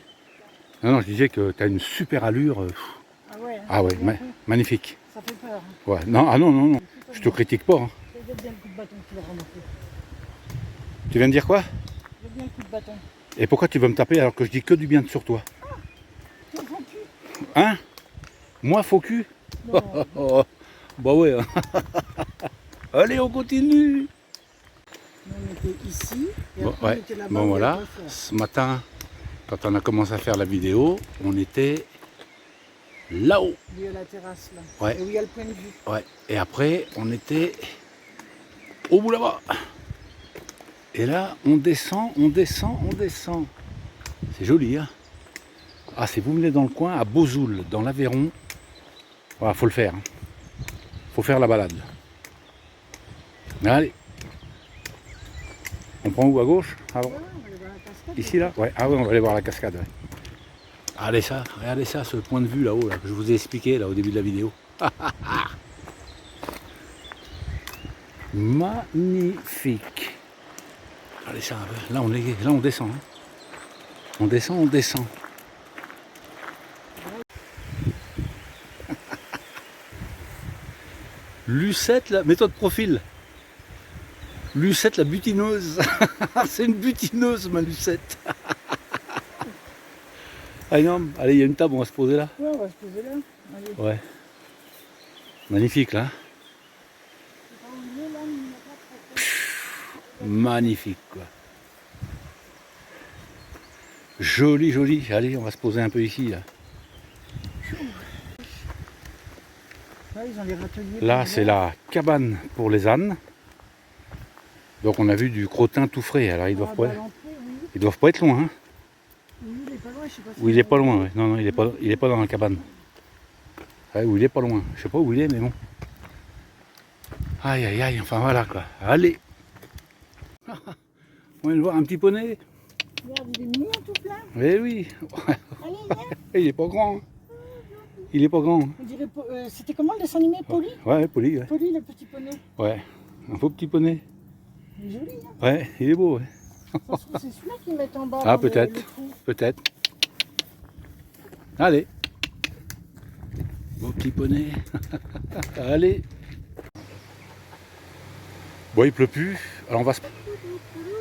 Non, non, je disais que tu as une super allure. Ah ouais, hein, Ah ouais, magnifique. ça fait peur. Hein. Ouais, non, ah non, non, non, je te critique pas. Hein. J'ai bien le coup de bâton qui va remonter. Tu viens de dire quoi? J'ai bien le coup de bâton. Et pourquoi tu veux me taper alors que je dis que du bien sur toi? T'es gentil. Hein? Moi, faux cul? Non, Oh, bah ouais. Hein. Allez, on continue. on était ici, et Bon, après ouais. on était là-bas. Bon où il y voilà, a le coiffeur. ce matin, quand on a commencé à faire la vidéo, on était là-haut. Où il y a la terrasse là. Ouais. Et où il y a le point de vue. Ouais. Et après, on était au bout là-bas. Et là, on descend, on descend, on descend. C'est joli, hein? Ah, si vous venez dans le coin, à Beauzoul, dans l'Aveyron, voilà, faut le faire. Hein. Faut faire la balade. Allez. On prend où, à gauche? Ah, bon. Ouais, on va aller voir la cascade. Ici, là? Ouais. Ah ouais, on va aller voir la cascade. Ouais. Regardez ça, ce point de vue là-haut, là, que je vous ai expliqué là au début de la vidéo. Magnifique. Regardez ça, là on descend. Hein. On descend, on descend. Lucette, la méthode profil. Lucette la butineuse. C'est une butineuse, ma Lucette. Allez, non, allez, il y a une table, on va se poser là. Ouais, on va se poser là. Allez. Ouais. Magnifique là. C'est pas où il est, là, mais il y a pas de photo. Magnifique quoi. Joli, joli. Allez, on va se poser un peu ici. Là, Ils ont les râteliers. là c'est la cabane pour les ânes. Donc on a vu du crottin tout frais. Alors ils doivent pas être loin. Hein. Oui, il est pas loin, je sais pas si Oui, il est pas loin. Ouais. Non, non, il est pas dans la cabane. Ouais, ou il est pas loin. Je sais pas où il est, mais bon. Aïe, aïe, aïe. Enfin voilà quoi. Allez. On va le voir un petit poney. Regarde, il est mignon tout plein. Eh oui. Allez, viens. Il est pas grand. Hein. Il est pas grand. On dirait, c'était comment le dessin animé, Polly? Ouais, Poli, ouais. Polly, le petit poney. Ouais. Un beau petit poney. Il est joli, hein. Ouais, il est beau, ouais. Ça se trouve, c'est celui-là qu'ils mettent en bas. Ah, dans le peut-être. trou. Peut-être. Allez. Beau petit poney. Allez. Bon, il pleut plus. Alors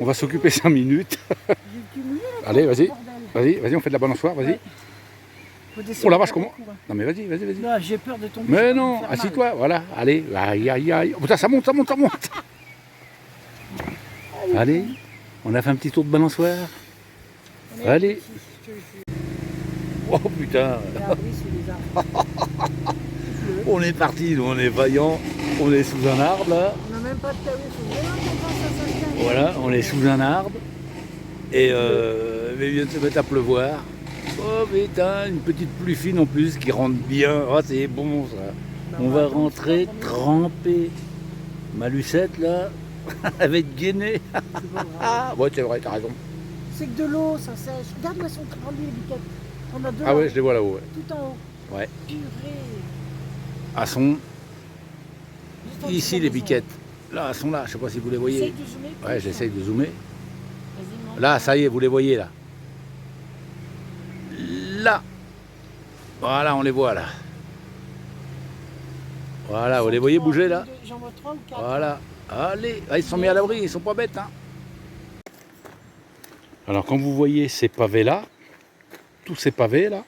on va s'occuper 5 minutes. J'ai cumulé la Allez, porte, vas-y. bordel. Vas-y, on fait de la balançoire, vas-y. Ouais. Faut Oh descendre la vache, par comment? le cou, hein. Non mais vas-y, vas-y, vas-y. Là, j'ai peur de tomber. Mais j'ai peur de non, me faire mal. assis-toi, voilà. Allez, aïe, aïe, aïe. Oh, putain, ça monte, ça monte, ça monte. Allez, on a fait un petit tour de balançoire. On est Allez. petits, je te jure. Oh putain, Il est abri sous les arbres. Il pleut. on est parti, nous, on est vaillant. On est sous un arbre là. On n'a même pas de caoutchouc. Mais non, on pense à ça, tiens. Voilà, on est sous un arbre. Et mais il vient de se mettre à pleuvoir. Oh putain, une petite pluie fine en plus qui rentre bien. Oh, c'est bon ça. Bah, On va attendre, rentrer on est- trempé. Ma Lucette là, elle va être gainée. c'est pas grave. Ah, ouais, c'est vrai, t'as raison. C'est que de l'eau, ça sèche. Regarde où elles sont grandies les biquettes. On a deux Ah ouais, là, je les vois là-haut. Ouais. tout en haut. Ouais. Purée. Elles sont Juste en ici dessous de les la maison. biquettes. Là, elles sont là, je sais pas si vous les voyez. Essaye de zoomer. Ouais, j'essaye de zoomer. Vas-y, monte. Là, ça y est, vous les voyez là. Là. Voilà, on les voit là. Voilà, vous les voyez bouger là. J'en vois 3 ou 4. Voilà. Allez, ah, ils se sont mis à l'abri, ils sont pas bêtes. Hein. Alors, quand vous voyez ces pavés là, tous ces pavés là,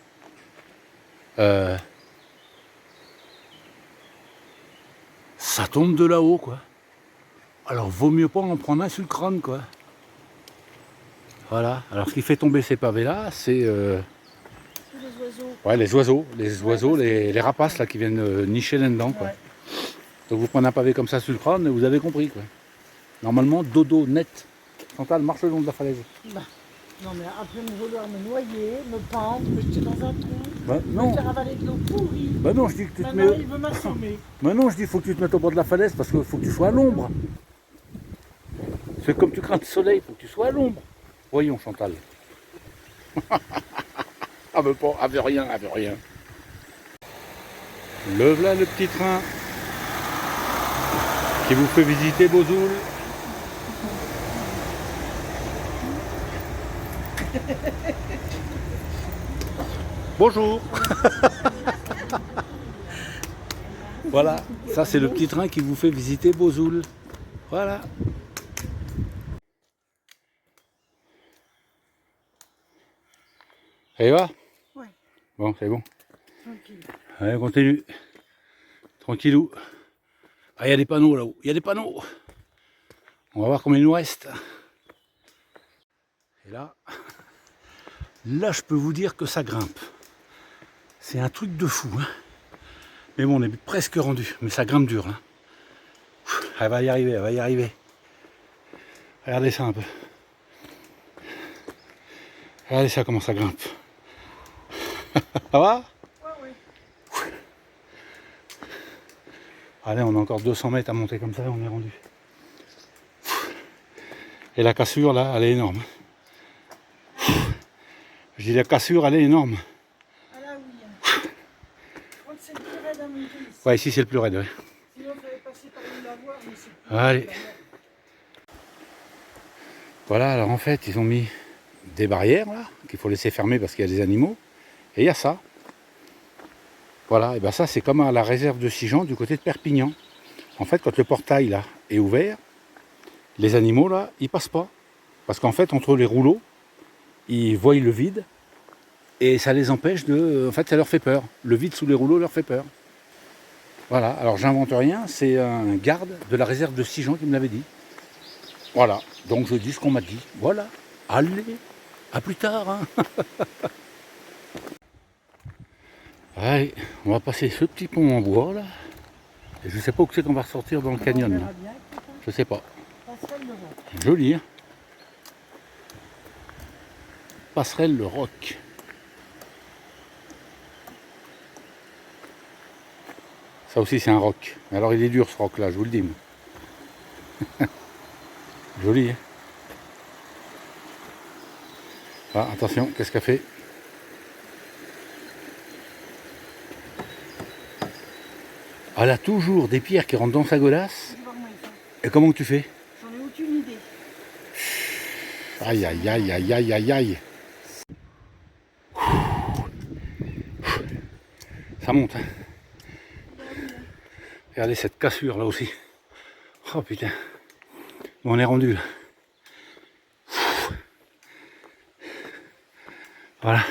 ça tombe de là-haut quoi. Alors, vaut mieux pas en prendre un sur le crâne quoi. Voilà. Alors, ce qui fait tomber ces pavés là, c'est Les oiseaux. ouais, les oiseaux, les rapaces là qui viennent nicher là-dedans quoi. Ouais. Donc vous prenez un pavé comme ça sur le crâne et vous avez compris quoi. Normalement, dodo net. Chantal, marche le long de la falaise. Bah, non, mais après me vouloir me noyer, me pendre, me jeter dans un trou, Bah, me non. faire avaler de l'eau pourrie. Bah non, je dis que tu te Maintenant, mets. il veut m'assommer. Bah non, je dis faut que tu te mettes au bord de la falaise parce qu'il faut que tu sois à l'ombre. C'est comme tu crains le soleil, il faut que tu sois à l'ombre. Voyons Chantal. Ah veut pas, elle veut rien, elle veut rien. Le voilà le petit train qui vous fait visiter Bozoul. Bonjour. Voilà, ça c'est le petit train qui vous fait visiter Bozoul. Voilà. Ça y va? Ouais. Bon, c'est bon. Tranquille. Allez, on continue. Tranquillou. Ah, il y a des panneaux là-haut. Il y a des panneaux. On va voir combien il nous reste. Et là, là, je peux vous dire que ça grimpe. C'est un truc de fou. Hein. Mais bon, on est presque rendu. Mais ça grimpe dur. Hein. Elle va y arriver, elle va y arriver. Regardez ça un peu. Regardez ça comment ça grimpe. Ça va? Ouais, ouais. Allez, on a encore 200 mètres à monter comme ça, on est rendu. Et la cassure là, elle est énorme. Je dis la cassure, elle est énorme. Ah là, oui. Je crois que c'est le plus raide à monter ici. Ouais, ici c'est le plus raide. Ouais. Sinon, il fallait passer par une lavoir, mais c'est plus. Allez. Voilà, alors en fait, ils ont mis des barrières là, qu'il faut laisser fermer parce qu'il y a des animaux. Et il y a ça. Voilà, et bien ça c'est comme à la réserve de Sigean du côté de Perpignan. En fait, quand le portail là est ouvert, les animaux là, ils passent pas. Parce qu'en fait, entre les rouleaux, ils voient le vide et ça les empêche de. En fait, ça leur fait peur. Le vide sous les rouleaux leur fait peur. Voilà, alors j'invente rien, c'est un garde de la réserve de Sigean qui me l'avait dit. Voilà, donc je dis ce qu'on m'a dit. Voilà, allez, À plus tard, hein. Allez, on va passer ce petit pont en bois là. Et je sais pas où c'est qu'on va ressortir dans le canyon. On Là. verra bien, écoute, hein. Je sais pas. Passerelle le Roc. Joli, hein. Passerelle le Roc. Ça aussi c'est un roc. Alors il est dur ce roc là, je vous le dis. Moi. Joli, hein. Ah, attention, qu'est-ce qu'elle fait? Elle a toujours des pierres qui rentrent dans sa godasse. Je vais voir moi, ça. Et comment tu fais? J'en ai aucune idée. Aïe aïe aïe aïe aïe aïe aïe. Ça monte, hein. Regardez cette cassure là aussi. Oh putain. Bon, on est rendu là. Voilà.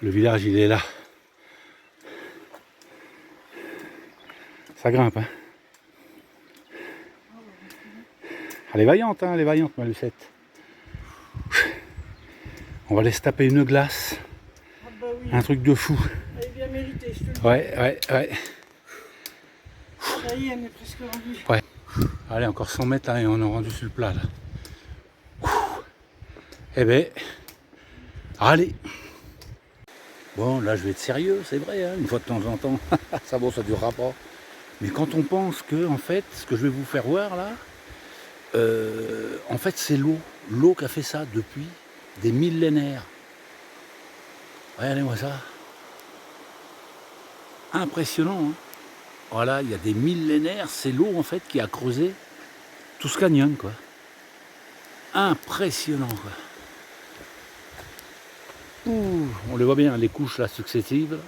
Le village il est là. Ça grimpe, hein. Elle est vaillante, hein, elle est vaillante ma Lucette. On va laisser taper une glace. Ah bah oui, Un truc de fou. elle est bien méritée, je te le dis. Ouais. Ça y est, elle est presque rendue. Allez, encore 100 mètres là, et on est rendu sur le plat là. Eh ben, allez. Bon, là je vais être sérieux, c'est vrai, hein, une fois de temps en temps. Ça bon, ça durera pas. Mais quand on pense que, en fait, ce que je vais vous faire voir là, en fait c'est l'eau qui a fait ça depuis des millénaires. Regardez-moi ça. Impressionnant, hein. Voilà, il y a des millénaires, c'est l'eau en fait qui a creusé tout ce canyon, quoi. Impressionnant, quoi. Ouh, on les voit bien, les couches là successives.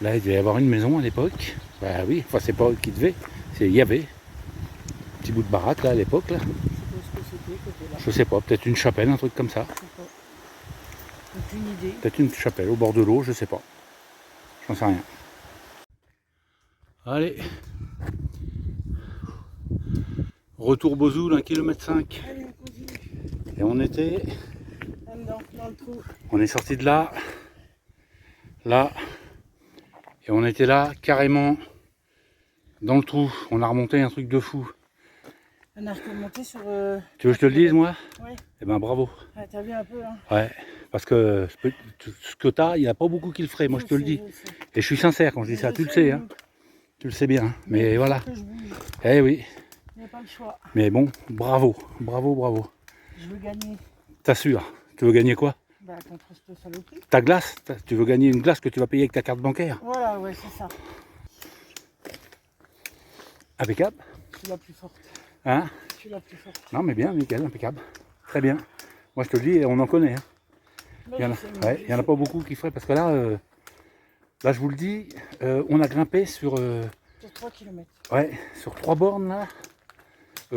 Là, il devait y avoir une maison à l'époque. Bah oui, enfin c'est pas eux qui devaient, il y avait. Un petit bout de baraque là à l'époque là. Je sais pas ce que c'était, côté là. Je sais pas, peut-être une chapelle, un truc comme ça. Je sais pas. Aucune idée. Peut-être une chapelle au bord de l'eau, je sais pas. J'en sais rien. Allez. Retour Bozoul, 1,5 km. Allez, on continue. Et on était. Là-dedans, dans le trou. On est sorti de là. Là. Et on était là, carrément. Dans le trou. On a remonté un truc de fou. On a remonté sur... Tu veux que je te le dise, moi? Ouais. Eh ben bravo. Ah, t'as vu un peu, hein. Ouais. Parce que ce que t'as, il n'y a pas beaucoup qui le ferait, moi je te le dis. Je sais. Et je suis sincère quand je dis ça, tu le sais, hein. Tu le sais bien. Mais voilà. Que je bouge. Eh oui. Il n'y a pas le choix. Mais bon, bravo. Bravo. Je veux gagner. T'assures. Tu veux gagner quoi? Bah, contre cette saloperie. Ta glace? Tu veux gagner une glace que tu vas payer avec ta carte bancaire? Voilà, ouais, c'est ça. Impeccable. Je suis la plus forte. Hein? Je suis la plus forte. Non mais bien, nickel, impeccable. Très bien. Moi je te le dis, on en connaît. Hein. Mais Il y en a, je sais, ouais, il y en a pas beaucoup qui feraient, parce que là, là je vous le dis, on a grimpé sur, Sur 3 km. ouais, sur 3 bornes là,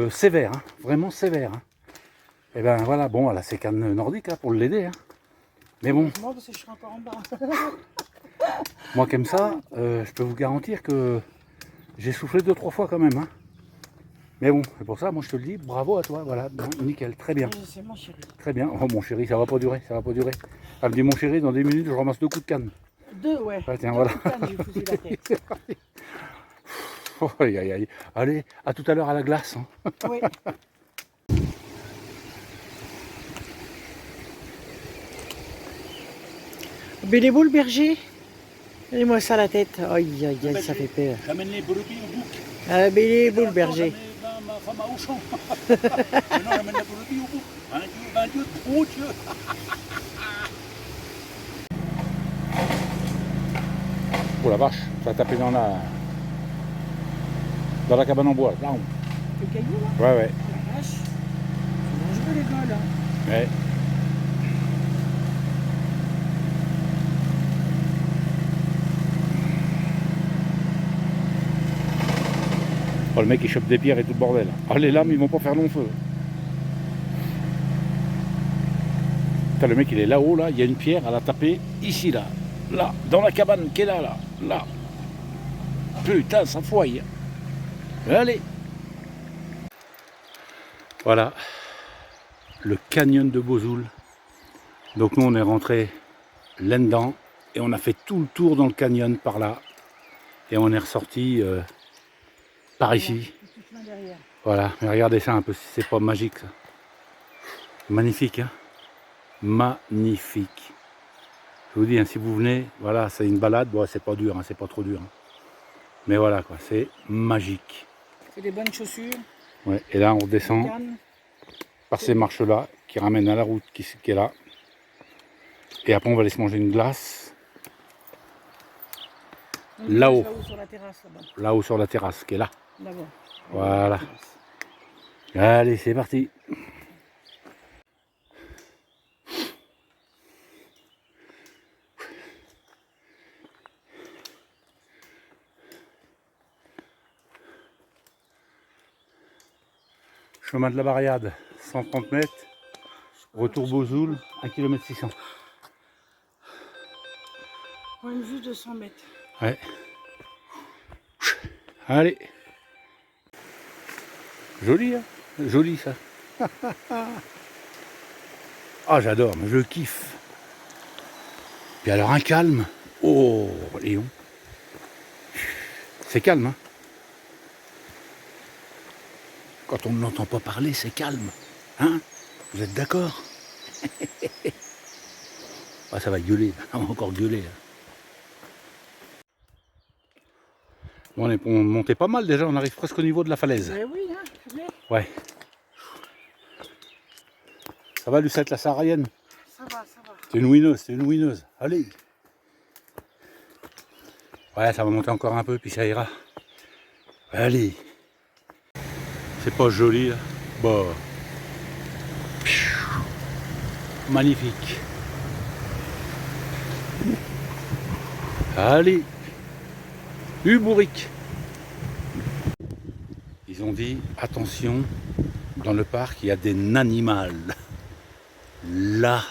sévères, hein, vraiment sévères. Hein. Et ben voilà, bon, elle a ses cannes nordiques là, pour l'aider. Hein. Mais bon, Moi, parce que je serai encore en bas. moi comme ça, je peux vous garantir que j'ai soufflé 2-3 fois quand même. Hein. Mais bon, c'est pour ça, moi je te le dis, bravo à toi, voilà, bon, nickel, très bien. Je sais, mon chéri. Très bien. Oh mon chéri, ça va pas durer, ça va pas durer. Elle me dit mon chéri, dans 10 minutes, je ramasse 2 coups de canne. 2, ouais. Ah, tiens, Deux voilà. coups de canne, j'ai foutu la tête. Oh, aïe, aïe, aïe. Allez, à tout à l'heure à la glace. Hein. Oui. Bélébo le berger. Donnez-moi ça à la tête. Aïe, aïe, aïe, ça fait peur. J'amène les brebis au bouc. Bélébo le berger. Ma femme à Auchan. Maintenant, j'amène les brebis au bouc. Un dieu, gros dieu. Oh la vache, ça a tapé dans la cabane en bois. Là, Le caillou là. ouais, ouais. La vache. C'est dangereux les gars là. Ouais. Oh, le mec il chope des pierres et tout le bordel. Ah, les lames ils vont pas faire long feu. Putain, le mec il est là-haut là, il y a une pierre, elle a tapé ici là, là, dans la cabane qui est là, là. Putain, ça foille. Allez. Voilà, le canyon de Bozoul. Donc nous on est rentré là-dedans et on a fait tout le tour dans le canyon par là. Et on est ressorti par ici. Voilà, mais regardez ça un peu, si c'est pas magique ça. Magnifique, hein. Magnifique. Je vous dis, hein, si vous venez, voilà, c'est une balade, bon, c'est pas dur, hein, c'est pas trop dur. Hein. Mais voilà quoi, c'est magique. C'est des bonnes chaussures. Ouais, et là on redescend par ces marches-là qui ramènent à la route qui est là. Et après on va aller se manger une glace. Là-haut. Là-haut sur la terrasse, là-bas. Là-haut sur la terrasse, qui est là. Là-bas. Voilà. Allez, c'est parti. Chemin de la Barriade, 130 mètres. Retour Bozoul, 1 km 600. Point de vue de 100 mètres. Ouais. Allez. Joli, hein? Joli ça. Ah, j'adore, mais je kiffe. Puis alors un calme. Oh, Léon. C'est calme, hein? Quand on ne l'entend pas parler, c'est calme. Hein? Vous êtes d'accord? Ah, ça va gueuler. On va encore gueuler. Là. Bon, on est monté pas mal déjà. On arrive presque au niveau de la falaise. Ben oui, hein, c'est bien. Ouais. Ça va, Lucette, la saharienne? Ça va, ça va. C'est une winneuse, c'est une winneuse. Allez. Ouais, ça va monter encore un peu, puis ça ira. Allez. C'est pas joli, là. Bon. Magnifique. Allez. Ubourique. Ils ont dit, attention, dans le parc, il y a des nanimals. Là,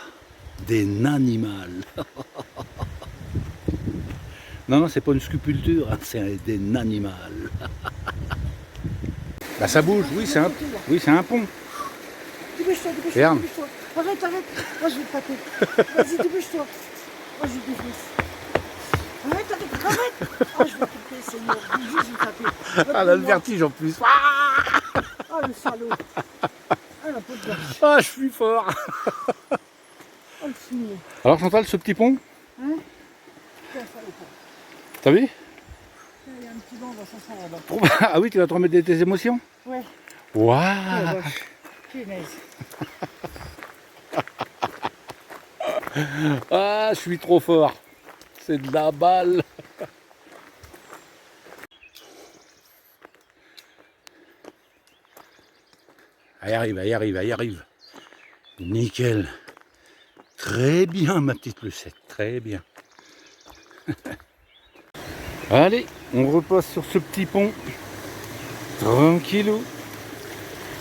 des nanimals. Non, non, c'est pas une sculpture, hein, c'est des nanimals. Bah ça bouge, oui, c'est un pont. Dépêche-toi, dépêche-toi, Ferme. dépêche-toi. Arrête, arrête. Moi, je vais te taper. Vas-y, dépêche-toi. Moi, je vais te défoncer. Arrête, arrête, arrête. Ah, je vais te taper, Seigneur. Je vais taper. Ah, là, le vertige en plus. Ah, le salaud. Ah, la peau de vache. Ah, je suis fort. Oh, le signé. Alors, Chantal, ce petit pont, Hein? Tiens, ça le pont. t'as vu? Tiens, il y a un petit banc dans son sang là-bas. Ah oui, tu vas te remettre tes émotions? Ouais. Waouh. Oh, vache. Punaise. Ah, je suis trop fort. C'est de la balle. Elle y arrive, elle y arrive, elle y arrive. Nickel. Très bien, ma petite Lucette, très bien. Allez, on repasse sur ce petit pont. Tranquillou.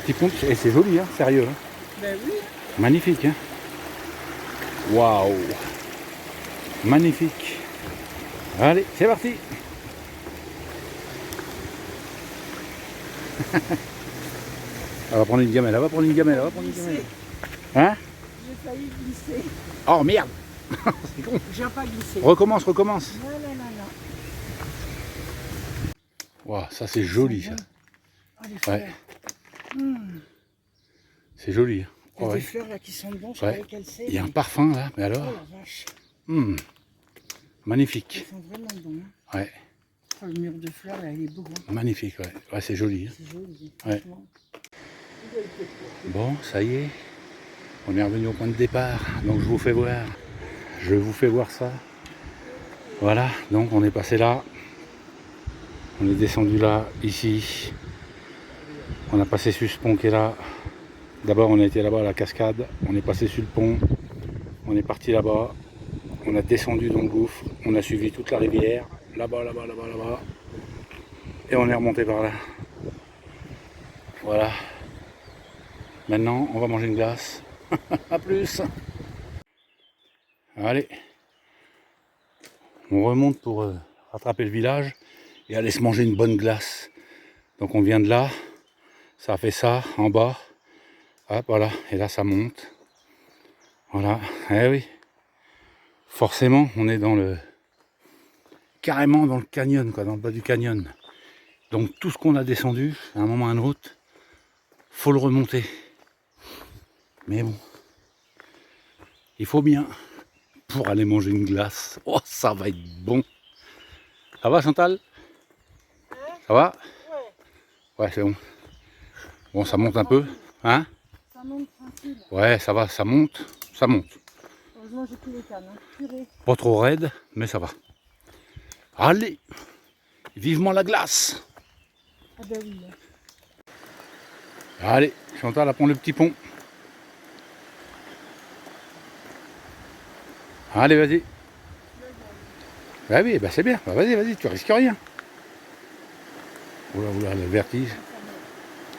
Petit pont, et c'est joli, hein, sérieux. Hein. Ben oui. Magnifique, hein. Waouh. Magnifique. Allez, c'est parti. Elle va prendre une gamelle, elle va prendre une gamelle, elle va prendre une gamelle. Hein? J'ai failli glisser. Oh merde. C'est con. J'ai pas glissé. Recommence, recommence. Non, non, non, non. Waouh, ça c'est joli ça. Oh, les Ouais. fleurs. C'est joli. Il y a Oh, des ouais. fleurs là qui sont bonnes, je Ouais. sais pas quelles c'est. Il y a un parfum là, mais Oh alors. la vache. Magnifique. Elles sont vraiment bonnes. Hein. Ouais, Oh, le mur de fleurs là, il est beau. Hein. magnifique, ouais. Ouais, c'est joli. Hein. C'est joli, Ouais. franchement. Bon, ça y est. On est revenu au point de départ. Donc je vous fais voir. Je vous fais voir ça. Voilà, donc on est passé là. On est descendu là, ici. On a passé sur ce pont qui est là. D'abord on a été là-bas à la cascade. On est passé sur le pont. On est parti là-bas. On a descendu dans le gouffre. On a suivi toute la rivière. Là-bas, là-bas, là-bas, là-bas. Et on est remonté par là. Voilà. Maintenant, on va manger une glace. A plus. Allez. On remonte pour rattraper le village et aller se manger une bonne glace. Donc on vient de là. Ça a fait ça en bas. Hop, voilà, et là ça monte. Voilà, eh oui. Forcément, on est carrément dans le canyon, quoi, dans le bas du canyon. Donc tout ce qu'on a descendu, à un moment ou à un autre, faut le remonter. Mais bon, il faut bien pour aller manger une glace. Oh, ça va être bon. Ça va, Chantal? Ça va? Ouais, c'est bon. Bon, ça monte un peu, hein? Ça monte tranquille. Ouais, ça va, ça monte, ça monte. Heureusement, j'ai plus les cannes. Hein. Purée. Pas trop raide, mais ça va. Allez, vivement la glace. Ah ben oui. Allez, Chantal, prends le petit pont. Allez, vas-y. Bah oui, bah c'est bien. Bah vas-y, tu risques rien. Oula, le vertige.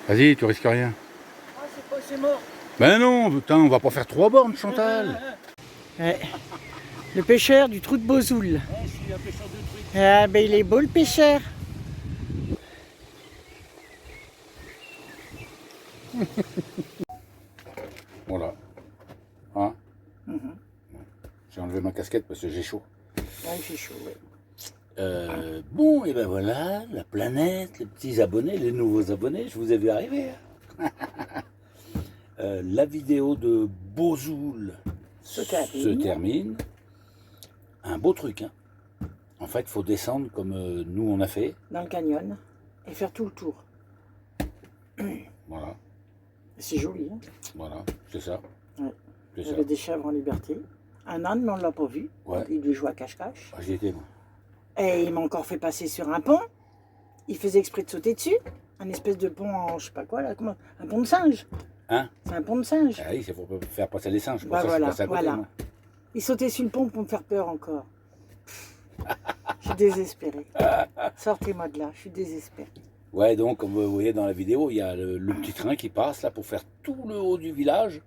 Vas-y, tu risques rien. Ah, c'est quoi, c'est mort. Ben non, putain, on va pas faire 3 bornes, Chantal. Ouais. Le pêcheur du trou de Bozoul. Ah ben il est beau le pêcheur. Voilà. Hein? J'ai enlevé ma casquette parce que j'ai chaud. Ouais, il fait chaud, ouais. Bon, et ben voilà, la planète, les petits abonnés, les nouveaux abonnés, je vous ai vu arriver. Hein. La vidéo de Bozoul se termine. Un beau truc, hein. En fait, il faut descendre comme nous on a fait. Dans le canyon et faire tout le tour. Voilà, C'est joli, hein. voilà, c'est ça. Ouais. C'est Il y ça. avait des chèvres en liberté. Un âne, mais on ne l'a pas vu. Ouais. Il lui jouait à cache-cache. Ah, j'y étais, moi. Et il m'a encore fait passer sur un pont. Il faisait exprès de sauter dessus. Un espèce de pont en je sais pas quoi, là. Comment... Un pont de singe. Hein? C'est un pont de singe. Ah oui, c'est pour faire passer les singes. Bah ça, voilà, c'est passé à côté, voilà. moi. Il sautait sur le pont pour me faire peur encore. Je suis désespérée. Sortez-moi de là, je suis désespérée. Ouais, donc, comme vous voyez dans la vidéo, il y a le petit train qui passe là pour faire tout le haut du village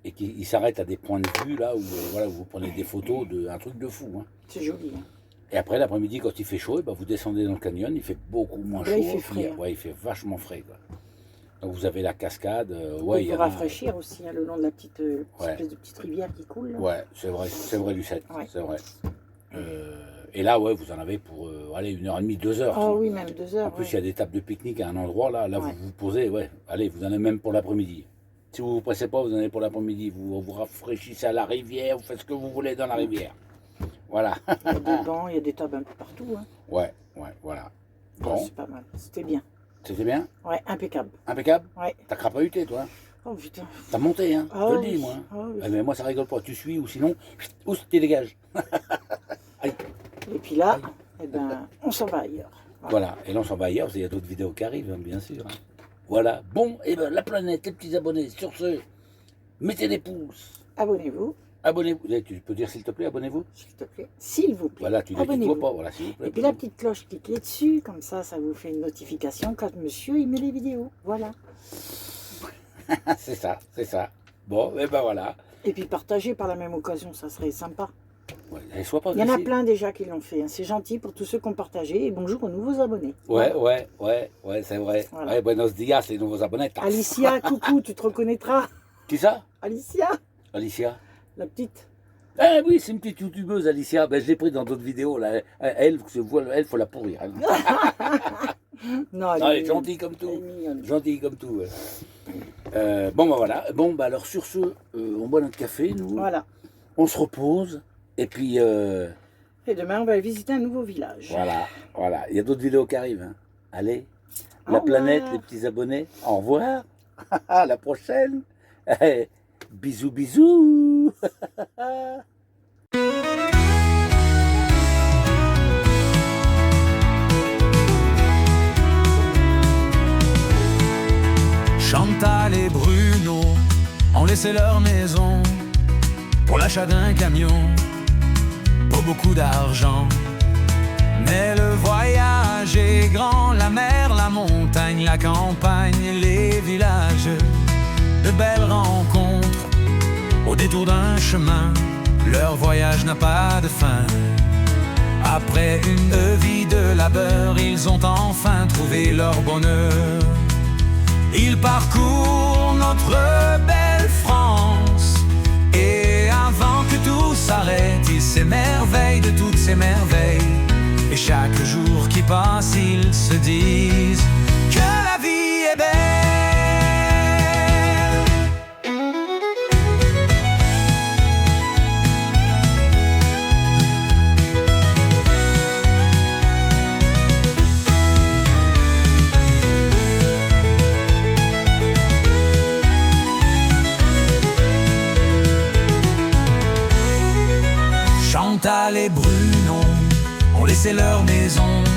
et qui il s'arrête à des points de vue là où, voilà, où vous prenez des photos un truc de fou. Hein. C'est joli. Hein. Et après, l'après-midi, quand il fait chaud, vous descendez dans le canyon, il fait beaucoup moins Là, chaud. il fait frais. Ouais, il fait vachement frais. Quoi. Donc, vous avez la cascade. Ouais, il faut rafraîchir aussi hein, le long de la petite ouais. espèce de petite rivière qui coule. Là. Ouais, c'est vrai, Lucette. Ouais. C'est vrai. Et là, ouais, vous en avez pour allez, 1h30, 2 heures. Oh oui, même 2 heures. En plus, il y a des tables de pique-nique à un endroit, là vous vous posez, ouais, allez, vous en avez même pour l'après-midi. Si vous ne vous pressez pas, vous en avez pour l'après-midi. Vous vous rafraîchissez à la rivière, vous faites ce que vous voulez dans la rivière. Voilà. Il y a des bancs, il y a des tables un peu partout. Hein. Ouais, voilà. Bon. Oh, c'est pas mal, c'était bien. C'était bien? Ouais, impeccable. Impeccable? Ouais. T'as crapahuté, toi? Oh putain. T'as monté, hein? Oh, je te le oui. dis, moi. Oh, oui. Mais moi, ça rigole pas. Tu suis, ou sinon, oust, tu dégages. Aïe. Et puis là, eh ben, on s'en va ailleurs. Voilà. Et là, on s'en va ailleurs, parce qu'il y a d'autres vidéos qui arrivent, hein, bien sûr. Hein. Voilà. Bon, et ben, la planète, les petits abonnés, sur ce, mettez des pouces. Abonnez-vous. Abonnez-vous. Tu peux dire, s'il te plaît, abonnez-vous? S'il te plaît. S'il vous plaît. Voilà, tu ne vois pas. Voilà, s'il vous plaît. Et puis la petite cloche, cliquez dessus, comme ça vous fait une notification quand monsieur il met les vidéos. Voilà. c'est ça. Bon, et ben voilà. Et puis partagez par la même occasion, ça serait sympa. Ouais, sois pas Il y en a agressif. plein déjà qui l'ont fait. Hein. C'est gentil pour tous ceux qui ont partagé. Et bonjour aux nouveaux abonnés. Ouais, c'est vrai. Voilà. Ouais, buenos dias, les nouveaux abonnés. Alicia, coucou, tu te reconnaîtras. Qui ça? Alicia, Alicia. la petite. Ah oui, c'est une petite youtubeuse, Alicia. Ben, je l'ai pris dans d'autres vidéos. Là. Elle, faut la pourrir. Non, Elle est gentille comme elle est tout. mignonne. Gentille comme tout. Bon, ben voilà. Bon, ben alors sur ce, on boit notre café, nous. Voilà. On se repose. Et puis, Et demain, on va visiter un nouveau village. voilà. Il y a d'autres vidéos qui arrivent. Hein. Allez. Au La revoir. planète, les petits abonnés. Au revoir. À la prochaine. Bisous, bisous. Chantal et Bruno ont laissé leur maison pour l'achat d'un camion, pas beaucoup d'argent. Mais le voyage est grand, la mer, la montagne, la campagne, les villages, de belles rencontres au détour d'un chemin. Leur voyage n'a pas de fin. Après une vie de labeur, ils ont enfin trouvé leur bonheur. Ils parcourent notre pas s'ils se disent que la vie est belle. Chantal et Bruno ont laissé leur maison